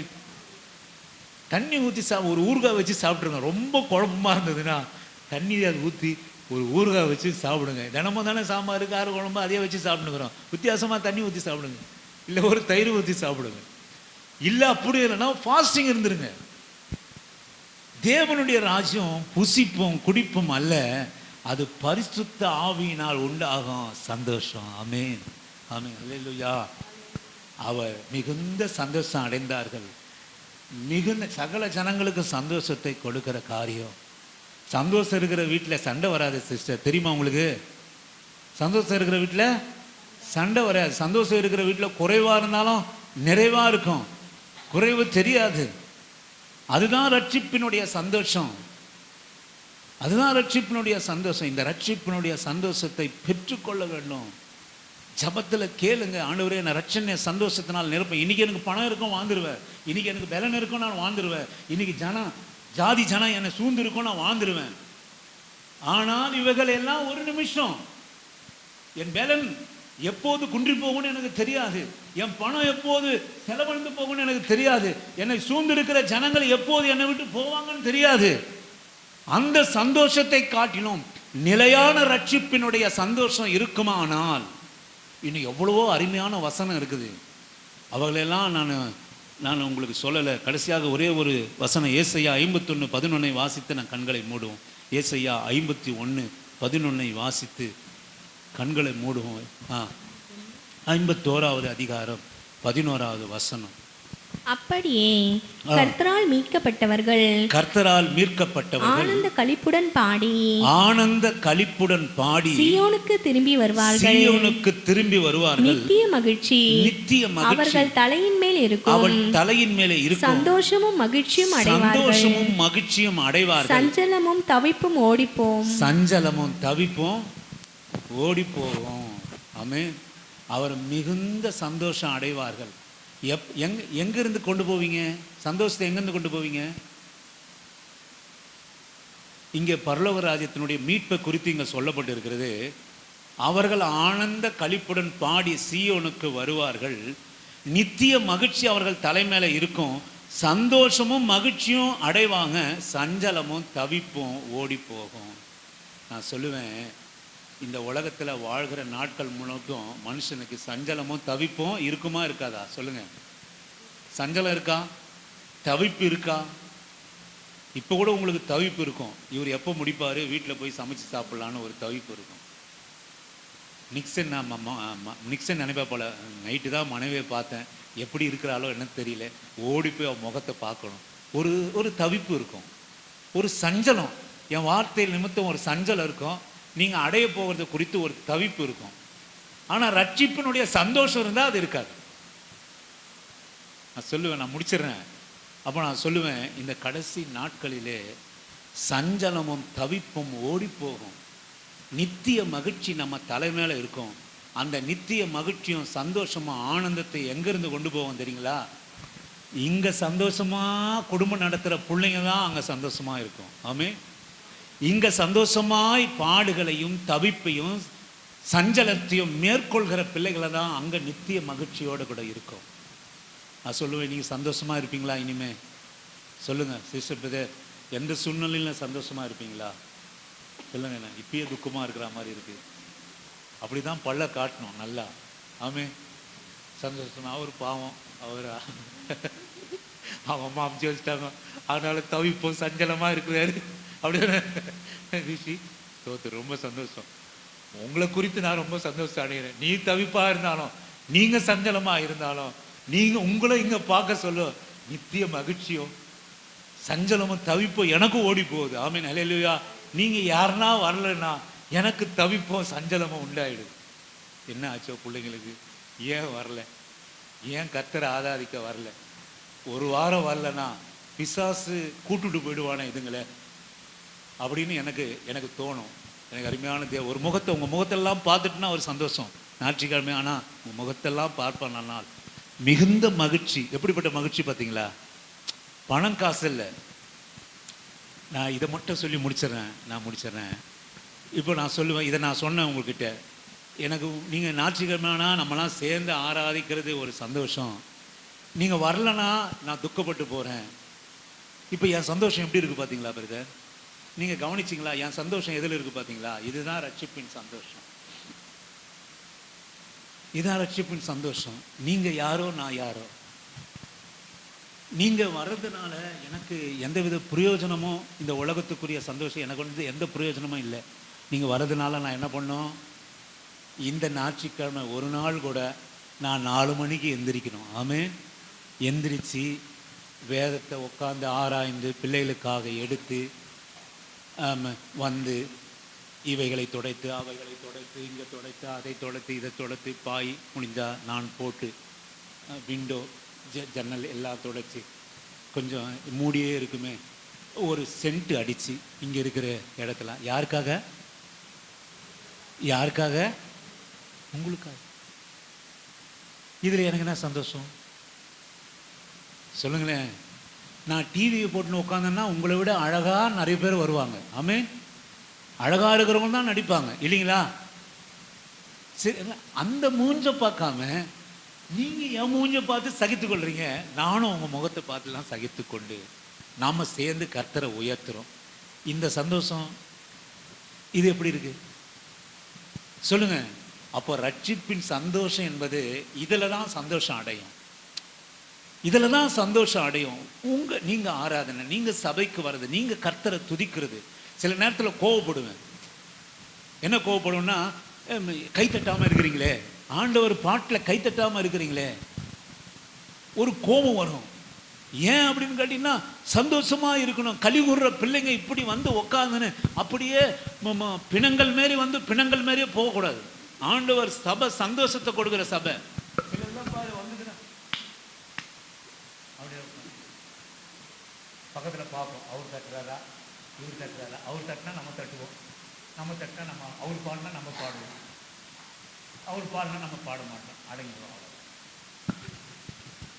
தண்ணி ஊற்றி ஒரு ஊறுகாய் வச்சு சாப்பிட்ருங்க. ரொம்ப குழம்பமாக இருந்ததுன்னா தண்ணியை அதை ஊற்றி ஒரு ஊறுகாய் வச்சு சாப்பிடுங்க. தினமும் தானே சாம்பார் கார குழம்பு அதே வச்சு சாப்பிட்டுக்கிறோம். வித்தியாசமாக தண்ணி ஊற்றி சாப்பிடுங்க, இல்லை ஒரு தயிர் ஊற்றி சாப்பிடுங்க. இல்லை அப்படி இல்லைன்னா ஃபாஸ்டிங் இருந்துருங்க. தேவனுடைய ராஜ்யம் புசிப்பும் குடிப்பும் அல்ல, அது பரிசுத்த ஆவியினால் உண்டாகும் சந்தோஷம். ஆமென், ஆமென், அல்லேலூயா. அவர் மிகுந்த சந்தோஷம் அடைந்தார்கள். மிகுந்த சகல ஜனங்களுக்கு சந்தோஷத்தை கொடுக்கிற காரியம். சந்தோஷம் இருக்கிற வீட்டில் சண்டை வராது சிஸ்டர், தெரியுமா உங்களுக்கு? சந்தோஷம் இருக்கிற வீட்டில் சண்டை வராது. சந்தோஷம் இருக்கிற வீட்டில் குறைவாக இருந்தாலும் நிறைவாக இருக்கும், குறைவு தெரியாது. அதுதான் ரட்சிப்பினுடைய சந்தோஷம். அதுதான் ரட்சிப்பினுடைய சந்தோஷம். இந்த ரட்சிப்பினுடைய சந்தோஷத்தை பெற்றுக்கொள்ள வேண்டும். ஜபத்தில் கேளுங்க, ஆண்டவரே நான் ரட்சணை சந்தோஷத்தினால் நிரப்பேன். இன்னைக்கு எனக்கு பணம் இருக்கும் வாழ்ந்துருவேன், இன்னைக்கு எனக்கு பலன் இருக்கும் நான் வாழ்ந்துருவேன், இன்னைக்கு ஜாதி ஜனம் என்னை சூழ்ந்து இருக்கும் நான் வாழ்ந்துருவேன். ஆனால் இவைகள் எல்லாம் ஒரு நிமிஷம். என் பலன் எப்போது குன்றி போகும்னு எனக்கு தெரியாது, என் பணம் எப்போது செலவழிந்து போகும்னு எனக்கு தெரியாது, என்னை சூழ்ந்திருக்கிற ஜனங்கள் எப்போது என்னை விட்டு போவாங்கன்னு தெரியாது. அந்த சந்தோஷத்தை காட்டிலும் நிலையான ரட்சிப்பினுடைய சந்தோஷம் இருக்குமானால், இன்னும் எவ்வளவோ அருமையான வசனம் இருக்குது. அவங்களெல்லாம் நான் உங்களுக்கு சொல்லலை. கடைசியாக ஒரே ஒரு வசனம், ஏசையா 51:11 வாசித்து நான் கண்களை மூடுவோம். ஏசையா 51:11 வாசித்து கண்களை மூடுவோம். 51வது அதிகாரம் 11வது வசனம். அப்படியே கர்த்தரால் மீட்கப்பட்டவர்கள் ஆனந்த களிப்புடன் பாடி சீயோனுக்கு திரும்பி வருவார்கள். நித்திய மகிழ்ச்சி அவர்கள் தலையின் மேல் இருக்கும். சந்தோஷமும் மகிழ்ச்சியும் அடைவார்கள். சஞ்சலமும் தவிப்பும் ஓடிப்போகும். ஆமென். அவர் மிகுந்த சந்தோஷம் அடைவார்கள். எங்கிருந்து கொண்டு போவீங்க சந்தோஷத்தை? எங்கிருந்து கொண்டு போவீங்க? இங்கே பரலோக ராஜ்யத்தினுடைய மீட்பை குறித்து இங்கே சொல்லப்பட்டு இருக்கிறது. அவர்கள் ஆனந்த களிப்புடன் பாடி சீயோனுக்கு வருவார்கள். நித்திய மகிழ்ச்சி அவர்கள் தலைமையில இருக்கும். சந்தோஷமும் மகிழ்ச்சியும் அடைவாங்க, சஞ்சலமும் தவிப்பும் ஓடி போகும். நான் சொல்லுவேன், இந்த உலகத்தில் வாழ்கிற நாட்கள் முழுக்கும் மனுஷனுக்கு சஞ்சலமும் தவிப்பும் இருக்குமா இருக்காதா சொல்லுங்க? சஞ்சலம் இருக்கா? தவிப்பு இருக்கா? இப்போ கூட உங்களுக்கு தவிப்பு இருக்கும், இவர் எப்போ முடிப்பார், வீட்டில் போய் சமைச்சு சாப்பிட்லான்னு ஒரு தவிப்பு இருக்கும். நிக்சன் நினைப்பா போல, நைட்டு தான் மனைவியை பார்த்தேன், எப்படி இருக்கிறாளோ என்ன தெரியல, ஓடி போய் அவன் முகத்தை பார்க்கணும். ஒரு தவிப்பு இருக்கும், ஒரு சஞ்சலம், என் வார்த்தையில் நிமித்தம் ஒரு சஞ்சலம் இருக்கும். நீங்கள் அடைய போகிறது குறித்து ஒரு தவிப்பு இருக்கும். ஆனால் ரட்சிப்பினுடைய சந்தோஷம் இருந்தால் அது இருக்காது. நான் சொல்லுவேன், நான் முடிச்சிடுறேன். அப்போ நான் சொல்லுவேன், இந்த கடைசி நாட்களிலே சஞ்சலமும் தவிப்பும் ஓடி போகும், நித்திய மகிழ்ச்சி நம்ம தலைமையில இருக்கும். அந்த நித்திய மகிழ்ச்சியும் சந்தோஷமும் ஆனந்தத்தை எங்கேருந்து கொண்டு போவோம் தெரியுங்களா? இங்கே சந்தோஷமாக குடும்பம் நடத்துகிற பிள்ளைங்க தான் அங்கே சந்தோஷமாக இருக்கும். ஆமென். இங்கே சந்தோஷமாய் பாடுகளையும் தவிப்பையும் சஞ்சலத்தையும் மேற்கொள்கிற பிள்ளைகளை தான் அங்கே நித்திய மகிழ்ச்சியோடு கூட இருக்கும். நான் சொல்லுவேன், நீங்கள் சந்தோஷமாக இருப்பீங்களா இனிமே? சொல்லுங்கள் சிஸ்டர் பிரதர், எந்த சூழ்நிலையிலும் சந்தோஷமாக இருப்பீங்களா? சொல்லுங்க. இப்பயே துக்கமாக இருக்கிற மாதிரி இருக்குது. அப்படி தான் பல்ல காட்டணும் நல்லா. ஆமே, சந்தோஷம். அவர் பாவம், அவர் அவன் அம்மா அமுச்சு வச்சுட்டாங்க, அதனால தவிப்போம் சஞ்சலமாக இருக்கிறாரு அப்படின்னு ரிஷி தோத்து. ரொம்ப சந்தோஷம், உங்களை குறித்து நான் ரொம்ப சந்தோஷம் அடைகிறேன். நீ தவிப்பாக இருந்தாலும், நீங்கள் சஞ்சலமாக இருந்தாலும், நீங்கள் உங்களை இங்கே பார்க்க சொல்ல நித்திய மகிழ்ச்சியும் சஞ்சலமும் தவிப்போ எனக்கும் ஓடி போகுது. ஆமீன், ஹல்லேலூயா. நீங்கள் யாருன்னா வரலன்னா எனக்கு தவிப்போம் சஞ்சலமும் உண்டாயிடுது. என்ன ஆச்சோ பிள்ளைங்களுக்கு? ஏன் வரல? ஏன் கர்த்தரை ஆராதிக்க வரல? ஒரு வாரம் வரலன்னா பிசாசு கூட்டுட்டு போயிடுவானே இதுங்களே அப்படின்னு எனக்கு தோணும். எனக்கு அருமையான ஒரு முகத்தை, உங்கள் முகத்தெல்லாம் பார்த்துட்டுனா ஒரு சந்தோஷம் ஞாயிற்றுக்கிழமை. ஆனால் உங்கள் முகத்தெல்லாம் பார்ப்பேன் நான், மிகுந்த மகிழ்ச்சி. எப்படிப்பட்ட மகிழ்ச்சி பார்த்தீங்களா? பணம் காசு இல்லை. நான் இதை மட்டும் சொல்லி முடிச்சிடுறேன். இப்போ நான் சொல்லுவேன், இதை நான் சொன்னேன் உங்கள்கிட்ட. எனக்கு நீங்கள் ஞாயிற்றுக்கிழமைனா நம்மளாம் சேர்ந்து ஆராதிக்கிறது ஒரு சந்தோஷம். நீங்கள் வரலன்னா நான் துக்கப்பட்டு போகிறேன். இப்போ என் சந்தோஷம் எப்படி இருக்குது பார்த்தீங்களா பிரதர்? நீங்கள் கவனிச்சிங்களா? என் சந்தோஷம் எதில் இருக்குது பார்த்தீங்களா? இதுதான் ரட்சிப்பின் சந்தோஷம். இதுதான் ரட்சிப்பின் சந்தோஷம். நீங்கள் யாரோ நான் யாரோ. நீங்கள் வர்றதுனால எனக்கு எந்தவித பிரயோஜனமும், இந்த உலகத்துக்குரிய சந்தோஷம் எனக்கு வந்து எந்த பிரயோஜனமும் இல்லை. நீங்கள் வர்றதுனால நான் என்ன பண்ணோம்? இந்த ஞாயிற்றுக்கிழமை ஒரு நாள் கூட நான் 4 மணிக்கு எந்திரிக்கணும். ஆமென். எந்திரிச்சு வேதத்தை உட்காந்து ஆராய்ந்து பிள்ளைகளுக்காக எடுத்து வந்து இவைகளை துடைத்து அவைகளை துடைத்து இங்கே துடைத்து அதை துடைத்து இதை துடைத்து பாய் முடிஞ்சா நான் போட்டு விண்டோ ஜன்னல் எல்லாம் துடைச்சி கொஞ்சம் மூடியே இருக்குமே ஒரு சென்ட்டு அடித்து இங்கே இருக்கிற இடத்துல யாருக்காக? உங்களுக்காக. இதில் எனக்கு என்ன சந்தோஷம் சொல்லுங்களேன்? நான் டிவியை போட்டுன்னு உட்காந்தேன்னா உங்களை விட அழகாக நிறைய பேர் வருவாங்க. ஆமென். அழகாக இருக்கிறவங்க தான் நடிப்பாங்க இல்லைங்களா? சரி, அந்த மூஞ்சை பார்க்காம நீங்கள் என் மூஞ்சை பார்த்து சகித்து கொள்றீங்க. நானும் உங்கள் முகத்தை பார்த்துலாம் சகித்து கொண்டு நாம் சேர்ந்து கர்த்தரை உயர்த்துறோம். இந்த சந்தோஷம் இது எப்படி இருக்கு சொல்லுங்க? அப்போ ரட்சிப்பின் சந்தோஷம் என்பது இதில் தான் சந்தோஷம் அடையும். இதில் தான் சந்தோஷம் அடையும். நீங்கள் ஆராதனை, நீங்கள் சபைக்கு வர்றது, நீங்கள் கர்த்தரை துதிக்கிறது. சில நேரத்தில் கோவப்படுவேன். என்ன கோவப்படுவேன்னா, கை தட்டாமல் இருக்கிறீங்களே, ஆண்டவர் பாட்டில் கை தட்டாமல் இருக்கிறீங்களே, ஒரு கோபம் வரும். ஏன் அப்படின்னு கேட்டிங்கன்னா, சந்தோஷமாக இருக்கணும். கலிகுற பிள்ளைங்க இப்படி வந்து உக்காந்துன்னு அப்படியே பிணங்கள் மாரி வந்து பிணங்கள் மாரியே போகக்கூடாது. ஆண்டவர் சபை சந்தோஷத்தை கொடுக்குற சபை. பக்கத்தில் பார்ப்போம், அவர் தட்டுறாரா இவர் தட்டுறாரா. அவர் தட்டினா நம்ம தட்டுவோம், நம்ம தட்டினா நம்ம, அவர் பாடினா நம்ம பாடுவோம், அவர் பாடினா நம்ம பாட மாட்டோம், அடங்கிடுவோம்.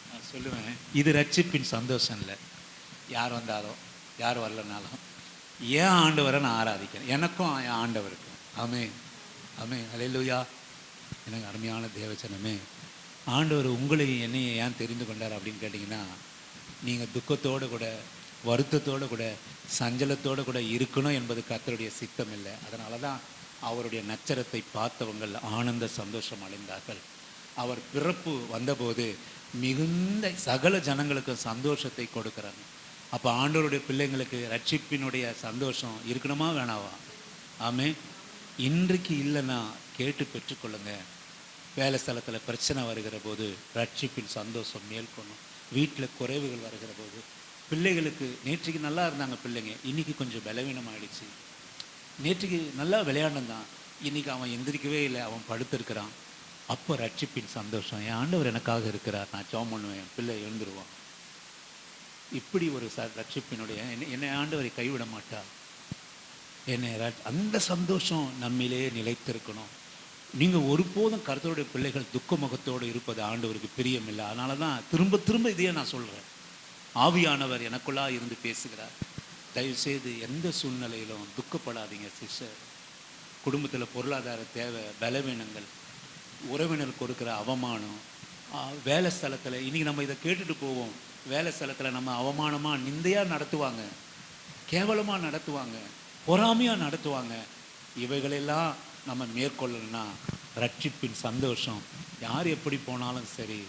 நான் சொல்லுவேன், இது ரட்சிப்பின் சந்தோஷம் இல்லை. யார் வந்தாலும் யார் வரலனாலும் ஏன் ஆண்டவரை நான் ஆராதிக்கிறேன், எனக்கும் என் ஆண்டவருக்கும். ஆமென், ஆமென், ஹல்லேலூயா. எனக்கு அருமையான தேவச்சனமே, ஆண்டவர் உங்களையும் என்னையும் ஏன் தெரிந்து கொண்டார் அப்படின்னு கேட்டிங்கன்னா, நீங்கள் துக்கத்தோடு கூட வருத்தத்தோடு கூட சஞ்சலத்தோடு கூட இருக்கணும் என்பது கர்த்தருடைய சித்தம் இல்லை. அதனால தான் அவருடைய நட்சத்திரத்தை பார்த்தவங்கள் ஆனந்த சந்தோஷம் அடைந்தார்கள். அவர் பிறப்பு வந்தபோது மிகுந்த சகல ஜனங்களுக்கும் சந்தோஷத்தை கொடுக்குறாங்க. அப்போ ஆண்டவருடைய பிள்ளைங்களுக்கு ரட்சிப்பினுடைய சந்தோஷம் இருக்கணுமா வேணாவா? ஆமே. இன்றைக்கு இல்லைன்னா கேட்டு பெற்றுக்கொள்ளுங்க. வேலை ஸ்தலத்தில் பிரச்சனை வருகிற போது ரட்சிப்பின் சந்தோஷம் மேற்கொள்ளும். வீட்டில் குறைவுகள் வருகிற போது பிள்ளைகளுக்கு நேற்றுக்கு நல்லா இருந்தாங்க பிள்ளைங்க, இன்றைக்கி கொஞ்சம் பலவீனமாகிடுச்சு. நேற்றுக்கு நல்லா விளையாடுந்தான், இன்றைக்கி அவன் எந்திரிக்கவே இல்லை, அவன் படுத்திருக்கிறான். அப்போ ரட்சிப்பின் சந்தோஷம், என் ஆண்டவர் எனக்காக இருக்கிறார், நான் ஜெபம் பண்ணுவேன், என் பிள்ளை எழுந்துருவான். இப்படி ஒரு ரட்சிப்பினுடைய என்னை ஆண்டவரை கைவிட மாட்டார். என்னை அந்த சந்தோஷம் நம்மிலே நிலைத்திருக்கணும். நீங்கள் ஒருபோதும் கர்த்தருடைய பிள்ளைகள் துக்க முகத்தோடு இருப்பது ஆண்டவருக்கு பிரியமில்லை. அதனால தான் திரும்ப திரும்ப இதையே நான் சொல்கிறேன். ஆவியானவர் எனக்குள்ளா இருந்து பேசுகிறார். தயவுசெய்து எந்த சூழ்நிலையிலும் துக்கப்படாதீங்க சிஸ்டர். குடும்பத்தில் பொருளாதார தேவை, பலவீனங்கள், உறவினர் கொடுக்குற அவமானம், வேலை ஸ்தலத்தில் இன்றைக்கி நம்ம இதை கேட்டுட்டு போவோம். வேலை ஸ்தலத்தில் நம்ம அவமானமாக நிந்தையாக நடத்துவாங்க, கேவலமாக நடத்துவாங்க, பொறாமையாக நடத்துவாங்க. இவைகளெல்லாம் நம்ம மேற்கொள்ளணும்னா ரட்சிப்பின் சந்தோஷம், யார் எப்படி போனாலும் சரி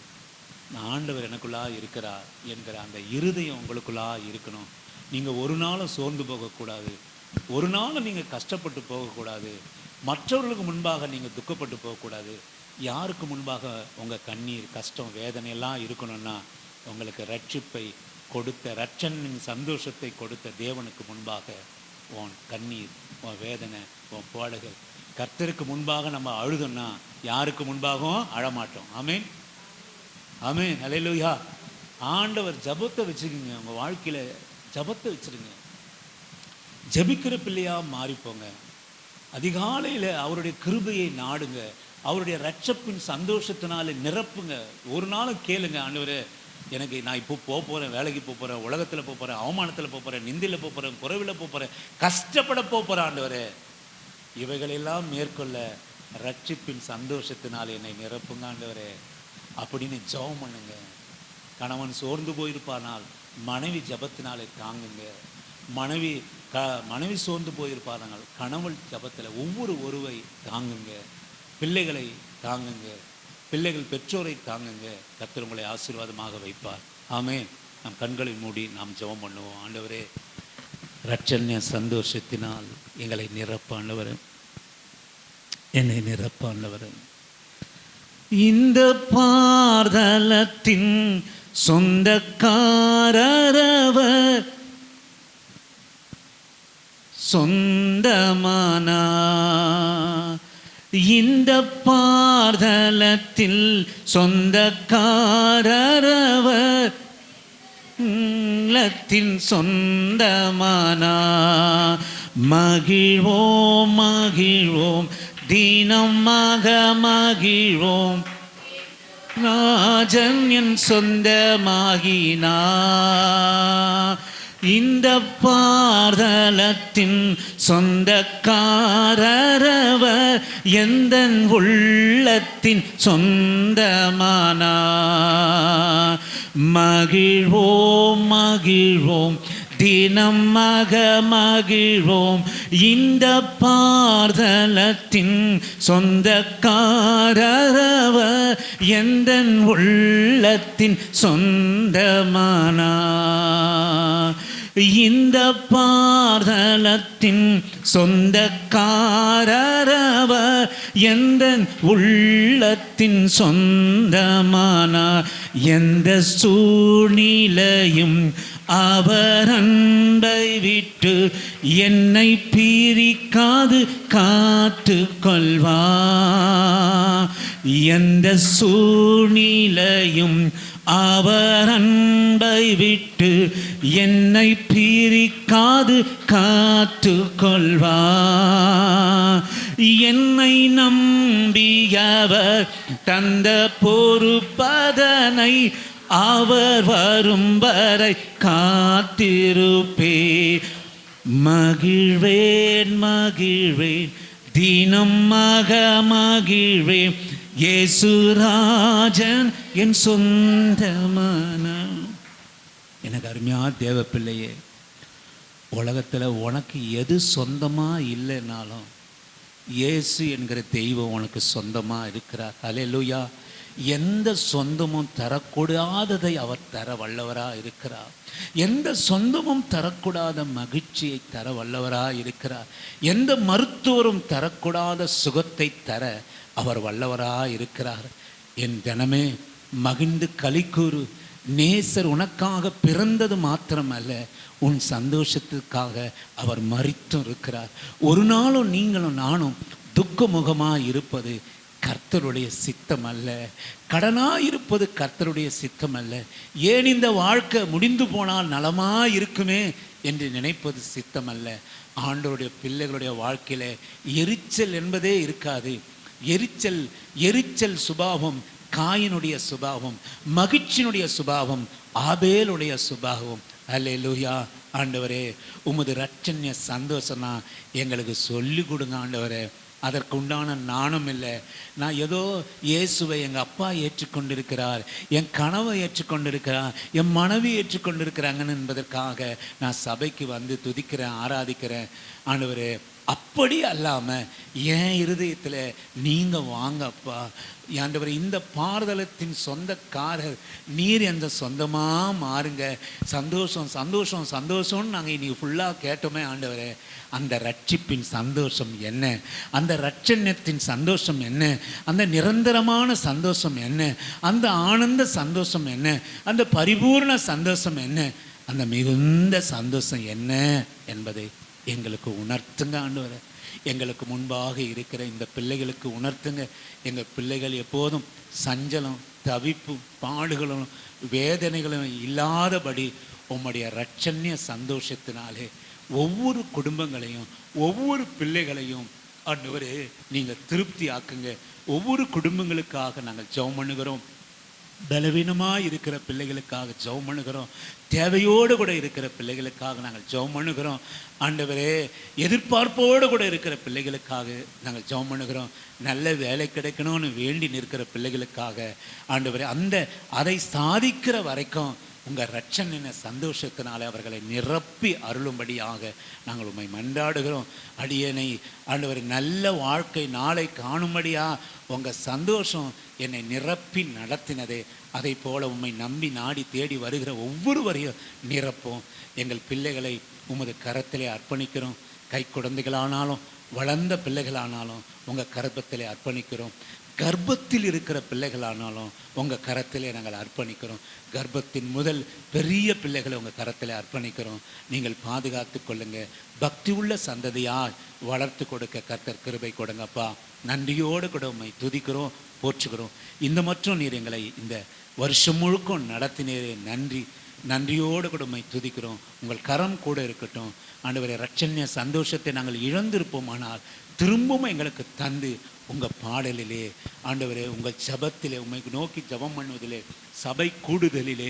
ஆண்டவர் எனக்குள்ளா இருக்கிறார் என்கிற அந்த இருதயம் உங்களுக்குள்ளா இருக்கணும். நீங்கள் ஒரு நாளும் சோர்ந்து போகக்கூடாது, ஒரு நாளும் நீங்கள் கஷ்டப்பட்டு போகக்கூடாது, மற்றவர்களுக்கு முன்பாக நீங்கள் துக்கப்பட்டு போகக்கூடாது. யாருக்கு முன்பாக உங்கள் கண்ணீர், கஷ்டம், வேதனையெல்லாம் இருக்கணும்னா உங்களுக்கு ரட்சிப்பை கொடுத்த, ரட்சனின் சந்தோஷத்தை கொடுத்த தேவனுக்கு முன்பாக உன் கண்ணீர், உன் வேதனை, உன் பாடுகள் கர்த்தருக்கு முன்பாக நம்ம அழுதோம்னா யாருக்கு முன்பாகவும் அழமாட்டோம். ஆமேன், ஆமேன், அல்லேலூயா. ஆண்டவர் ஜபத்தை வச்சுக்கோங்க, உங்கள் வாழ்க்கையில் ஜபத்தை வச்சுருங்க. ஜபிக்கிற பிள்ளையாக மாறிப்போங்க. அதிகாலையில் அவருடைய கிருபையை நாடுங்க, அவருடைய ரட்சப்பின் சந்தோஷத்தினால நிரப்புங்க. ஒரு நாளும் கேளுங்க, ஆண்டவரே எனக்கு நான் இப்போ போகிறேன், வேலைக்கு போகிறேன், உலகத்தில் போகிறேன், அவமானத்தில் போகிறேன், நிந்தையில் போகிறேன், குறைவில் போகிறேன், கஷ்டப்பட போகிறேன், ஆண்டவரே இவைகளெல்லாம் மேற்கொள்ள ரட்சிப்பின் சந்தோஷத்தினால் என்னை நிரப்புங்க ஆண்டவரே அப்படின்னு ஜெபம் பண்ணுங்க. கணவன் சோர்ந்து போயிருப்பானால் மனைவி ஜபத்தினாலே தாங்குங்க. மனைவி சோர்ந்து போயிருப்பார்கள், கணவன் ஜபத்தில் ஒவ்வொரு ஒருவை தாங்குங்க. பிள்ளைகளை தாங்குங்க, பிள்ளைகள் பெற்றோரை தாங்குங்க. கர்த்தர் உங்களை ஆசீர்வாதமாக வைப்பார். ஆமென். நம் கண்களை மூடி நாம் ஜெபம் பண்ணுவோம். ஆண்டவரே ரட்சண்ய சந்தோஷத்தினால் எங்களை நிரப்ப ஆண்டவரே, என்னை நிரப்ப ஆண்டவரே. இந்த பார்தலத்தின் சொந்தக்காரவர் சொந்தமானா, இந்த பார்தலத்தில் சொந்தக்காரவர் சொந்தமானா, மகிழ்வோம் மகிழ்வோம் தினமாக மகிழ்வோம், ராஜன் என் சொந்தமாகினா. இந்த பார்தலத்தின் சொந்தக்காரவர் எந்தன் உள்ளத்தின் சொந்தமானா, மகிழ்வோம் மகிழ்வோம் தினமாக மகிழ்வோம், இந்த பார்தலத்தின் சொந்தக்காரவர் எந்தன் உள்ளத்தின் சொந்தமானா. இந்த பார்தலத்தின் சொந்தக்காரவர் எந்தன் உள்ளத்தின் சொந்தமானா. எந்த சூழ்நிலையும் அவர் அன்பை விட்டு என்னை பிரிக்காது காத்து கொள்வார். எந்த சூழ்நிலையும் அவர் அன்பை விட்டு என்னை பிரிக்காது காத்து கொள்வார். என்னை நம்பியவர் தந்த பொறுப்பதனை அவர் வரும் வரை காத்திருப்பே. மகிழ்வேன் மகிழ்வேன் தினமாக மகிழ்வேன், இயேசு ராஜன் என் சொந்தமான. எனக்கு அருமையா தேவ பிள்ளையே, உலகத்தில் உனக்கு எது சொந்தமாக இல்லைனாலும் இயேசு என்கிற தெய்வம் உனக்கு சொந்தமாக இருக்கிறார். அல்லேலூயா. எந்த சொந்தமும் தரக்கூடாததை அவர் தர வல்லவராக இருக்கிறார். எந்த சொந்தமும் தரக்கூடாத மகிழ்ச்சியை தர வல்லவராக இருக்கிறார். எந்த மருத்துவரும் தரக்கூடாத சுகத்தை தர அவர் வல்லவராக இருக்கிறார். என் தினமே மகிழ்ந்து களிக்கூறு. நேசர் உனக்காக பிறந்தது மாத்திரமல்ல, உன் சந்தோஷத்துக்காக அவர் மரித்தும் இருக்கிறார். ஒரு நாளும் நீங்களும் நானும் துக்கமுகமாக இருப்பது கர்த்தருடைய சித்தம் அல்ல. கடனாக இருப்பது கர்த்தருடைய சித்தம் அல்ல. ஏன் இந்த வாழ்க்கை முடிந்து போனால் நலமாக இருக்குமே என்று நினைப்பது சித்தம் அல்ல. ஆண்டவருடைய பிள்ளைகளுடைய வாழ்க்கையில் எரிச்சல் என்பதே இருக்காது. எரிச்சல் சுபாவம் காயினுடைய சுபாவம், மகிழ்ச்சியினுடைய சுபாவம் ஆபேலுடைய சுபாவம். அல்லேலூயா. ஆண்டவரே, உமது ரட்சண்ய சந்தோஷம்னா எங்களுக்கு சொல்லி கொடுங்க ஆண்டவரே. அதற்கு உண்டான நாணம் இல்லை. நான் ஏதோ இயேசுவை எங்கள் அப்பா ஏற்றுக்கொண்டிருக்கிறார், என் கனவை ஏற்றுக்கொண்டிருக்கிறார், என் மனைவி ஏற்றுக்கொண்டிருக்கிறாங்கன்னு என்பதற்காக நான் சபைக்கு வந்து துதிக்கிறேன், ஆராதிக்கிறேன். ஆண்டவரே, அப்படி அல்லாமல் என் இருதயத்தில் நீங்கள் வாங்க அப்பா. ஆண்டவரே, இந்த பாரதளத்தின் சொந்தக்காரர் நீர் எந்த சொந்தமாக மாறுங்க. சந்தோஷம் சந்தோஷம் சந்தோஷம்னு நாங்கள் இன்னைக்கு ஃபுல்லாக கேட்டோமே ஆண்டவரே. அந்த ரட்சிப்பின் சந்தோஷம் என்ன, அந்த ரட்சண்யத்தின் சந்தோஷம் என்ன, அந்த நிரந்தரமான சந்தோஷம் என்ன, அந்த ஆனந்த சந்தோஷம் என்ன, அந்த பரிபூர்ண சந்தோஷம் என்ன, அந்த மிகுந்த சந்தோஷம் என்ன என்பதை எங்களுக்கு உணர்த்துங்க ஆண்டவரே. எங்களுக்கு முன்பாக இருக்கிற இந்த பிள்ளைகளுக்கு உணர்த்துங்க. எங்கள் பிள்ளைகள் எப்போதும் சஞ்சலம், தவிப்பும், பாடுகளும், வேதனைகளும் இல்லாதபடி உம்முடைய ரட்சண்ய சந்தோஷத்தினாலே ஒவ்வொரு குடும்பங்களையும் ஒவ்வொரு பிள்ளைகளையும் ஆண்டவரே நீங்கள் திருப்தி ஆக்குங்க. ஒவ்வொரு குடும்பங்களுக்காக நாங்கள் ஜெபம் பண்ணுகிறோம். பலவீனமாக இருக்கிற பிள்ளைகளுக்காக ஜெபம் பண்ணுகிறோம். தேவையோடு கூட இருக்கிற பிள்ளைகளுக்காக நாங்கள் ஜெபம் பண்ணுகிறோம். ஆண்டவரே, எதிர்பார்ப்போடு கூட இருக்கிற பிள்ளைகளுக்காக நாங்கள் ஜெபம் பண்ணுகிறோம். நல்ல வேலை கிடைக்கணும்னு வேண்டி நிற்கிற பிள்ளைகளுக்காக ஆண்டவரே, அதை சாதிக்கிற வரைக்கும் உங்கள் ரட்சணின சந்தோஷத்தினால அவர்களை நிரப்பி அருளும்படியாக நாங்கள் உம்மை மன்றாடுகிறோம். அடியனை ஆண்டவரே, நல்ல வாழ்க்கை நாளை காணும்படியா உங்கள் சந்தோஷம் என்னை நிரப்பி நடத்தினதே, அதை போல உம்மை நம்பி நாடி தேடி வருகிற ஒவ்வொருவரையும் நிரப்போம். எங்கள் பிள்ளைகளை உமது கரத்திலே அர்ப்பணிக்கிறோம். கை குழந்தைகளானாலும் வளர்ந்த பிள்ளைகளானாலும் உங்கள் கர்ப்பத்திலே அர்ப்பணிக்கிறோம். கர்ப்பத்தில் இருக்கிற பிள்ளைகளானாலும் உங்கள் கரத்திலே நாங்கள் அர்ப்பணிக்கிறோம். கர்ப்பத்தின் முதல் பெரிய பிள்ளைகளை உங்கள் கரத்திலே அர்ப்பணிக்கிறோம். நீங்கள் பாதுகாத்து கொள்ளுங்க. பக்தி உள்ள சந்ததியால் வளர்த்து கொடுக்க கர்த்தர் கிருபை கொடுங்கப்பா. நன்றியோடு கூட உம்மை துதிக்கிறோம், போற்றுகிறோம். இந்த மற்றும் நீர் எங்களை இந்த வருஷம் முழுக்கும் நடத்தினரே, நன்றியோடு கூட உம்மை துதிக்கிறோம். உங்கள் கரம் கூட இருக்கட்டும் ஆண்டவரே. ரட்சண்ய சந்தோஷத்தை நாங்கள் இழந்திருப்போமானால் திரும்பவும் எங்களுக்கு தந்து உங்கள் பாடலிலே ஆண்டவரே, உங்கள் ஜபத்திலே உம்மை நோக்கி ஜபம் பண்ணுவதிலே, சபை கூடுதலிலே,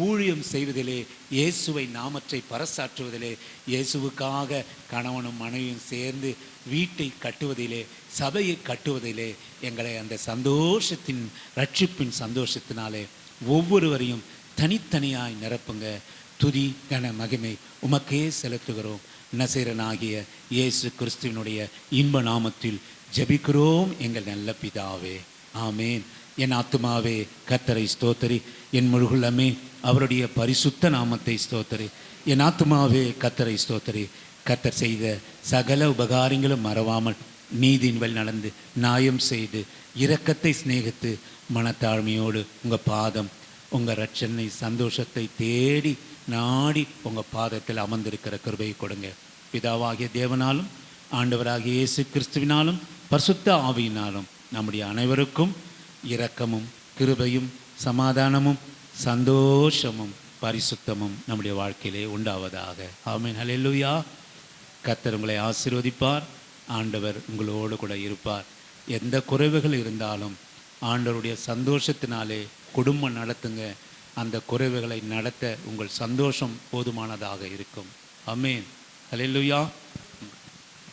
ஊழியம் செய்வதிலே, இயேசுவை நாமத்தை பறைசாற்றுவதிலே, இயேசுவுக்காக கணவனும் மனைவியும் சேர்ந்து வீட்டை கட்டுவதிலே, சபையை கட்டுவதிலே எங்களை அந்த சந்தோஷத்தின் ரட்சிப்பின் சந்தோஷத்தினாலே ஒவ்வொருவரையும் தனித்தனியாய் நிரப்புங்க. துதி கன மகிமை உமக்கே செலுத்துகிறோம். நசீரனாகிய இயேசு கிறிஸ்துவினுடைய இன்ப நாமத்தில் ஜெபிக்கிறோம் எங்கள் நல்ல பிதாவே, ஆமேன். என் ஆத்துமாவே கர்த்தரை ஸ்தோத்தரி, என் முழுகுள்ளமே அவருடைய பரிசுத்த நாமத்தை ஸ்தோத்தரி. என் ஆத்துமாவே கர்த்தரை ஸ்தோத்தரி. கர்த்தர் செய்த சகல உபகாரங்களும் மறவாமல் நீதியின் வழி நடந்து நியாயம் செய்து இரக்கத்தை சிநேகித்து மனத்தாழ்மையோடு உங்கள் பாதம், உங்கள் ரட்சணை சந்தோஷத்தை தேடி நாடி உங்கள் பாதத்தில் அமர்ந்திருக்கிற கிருபையை கொடுங்க. பிதாவாகிய தேவனாலும் ஆண்டவராகிய இயேசு கிறிஸ்துவினாலும் பரிசுத்த ஆவியினாலும் நம்முடைய அனைவருக்கும் இரக்கமும் கிருபையும் சமாதானமும் சந்தோஷமும் பரிசுத்தமும் நம்முடைய வாழ்க்கையிலே உண்டாவதாக. ஆமென். ஹல்லேலூயா. கர்த்தர் உங்களை ஆசீர்வதிப்பார். ஆண்டவர் உங்களோடு கூட இருப்பார். எந்த குறைவுகள் இருந்தாலும் ஆண்டவருடைய சந்தோஷத்தினாலே குடும்பம் நடத்துங்க. அந்த குறைவுகளை நடத்த உங்கள் சந்தோஷம் போதுமானதாக இருக்கும். ஆமென். ஹல்லேலூயா.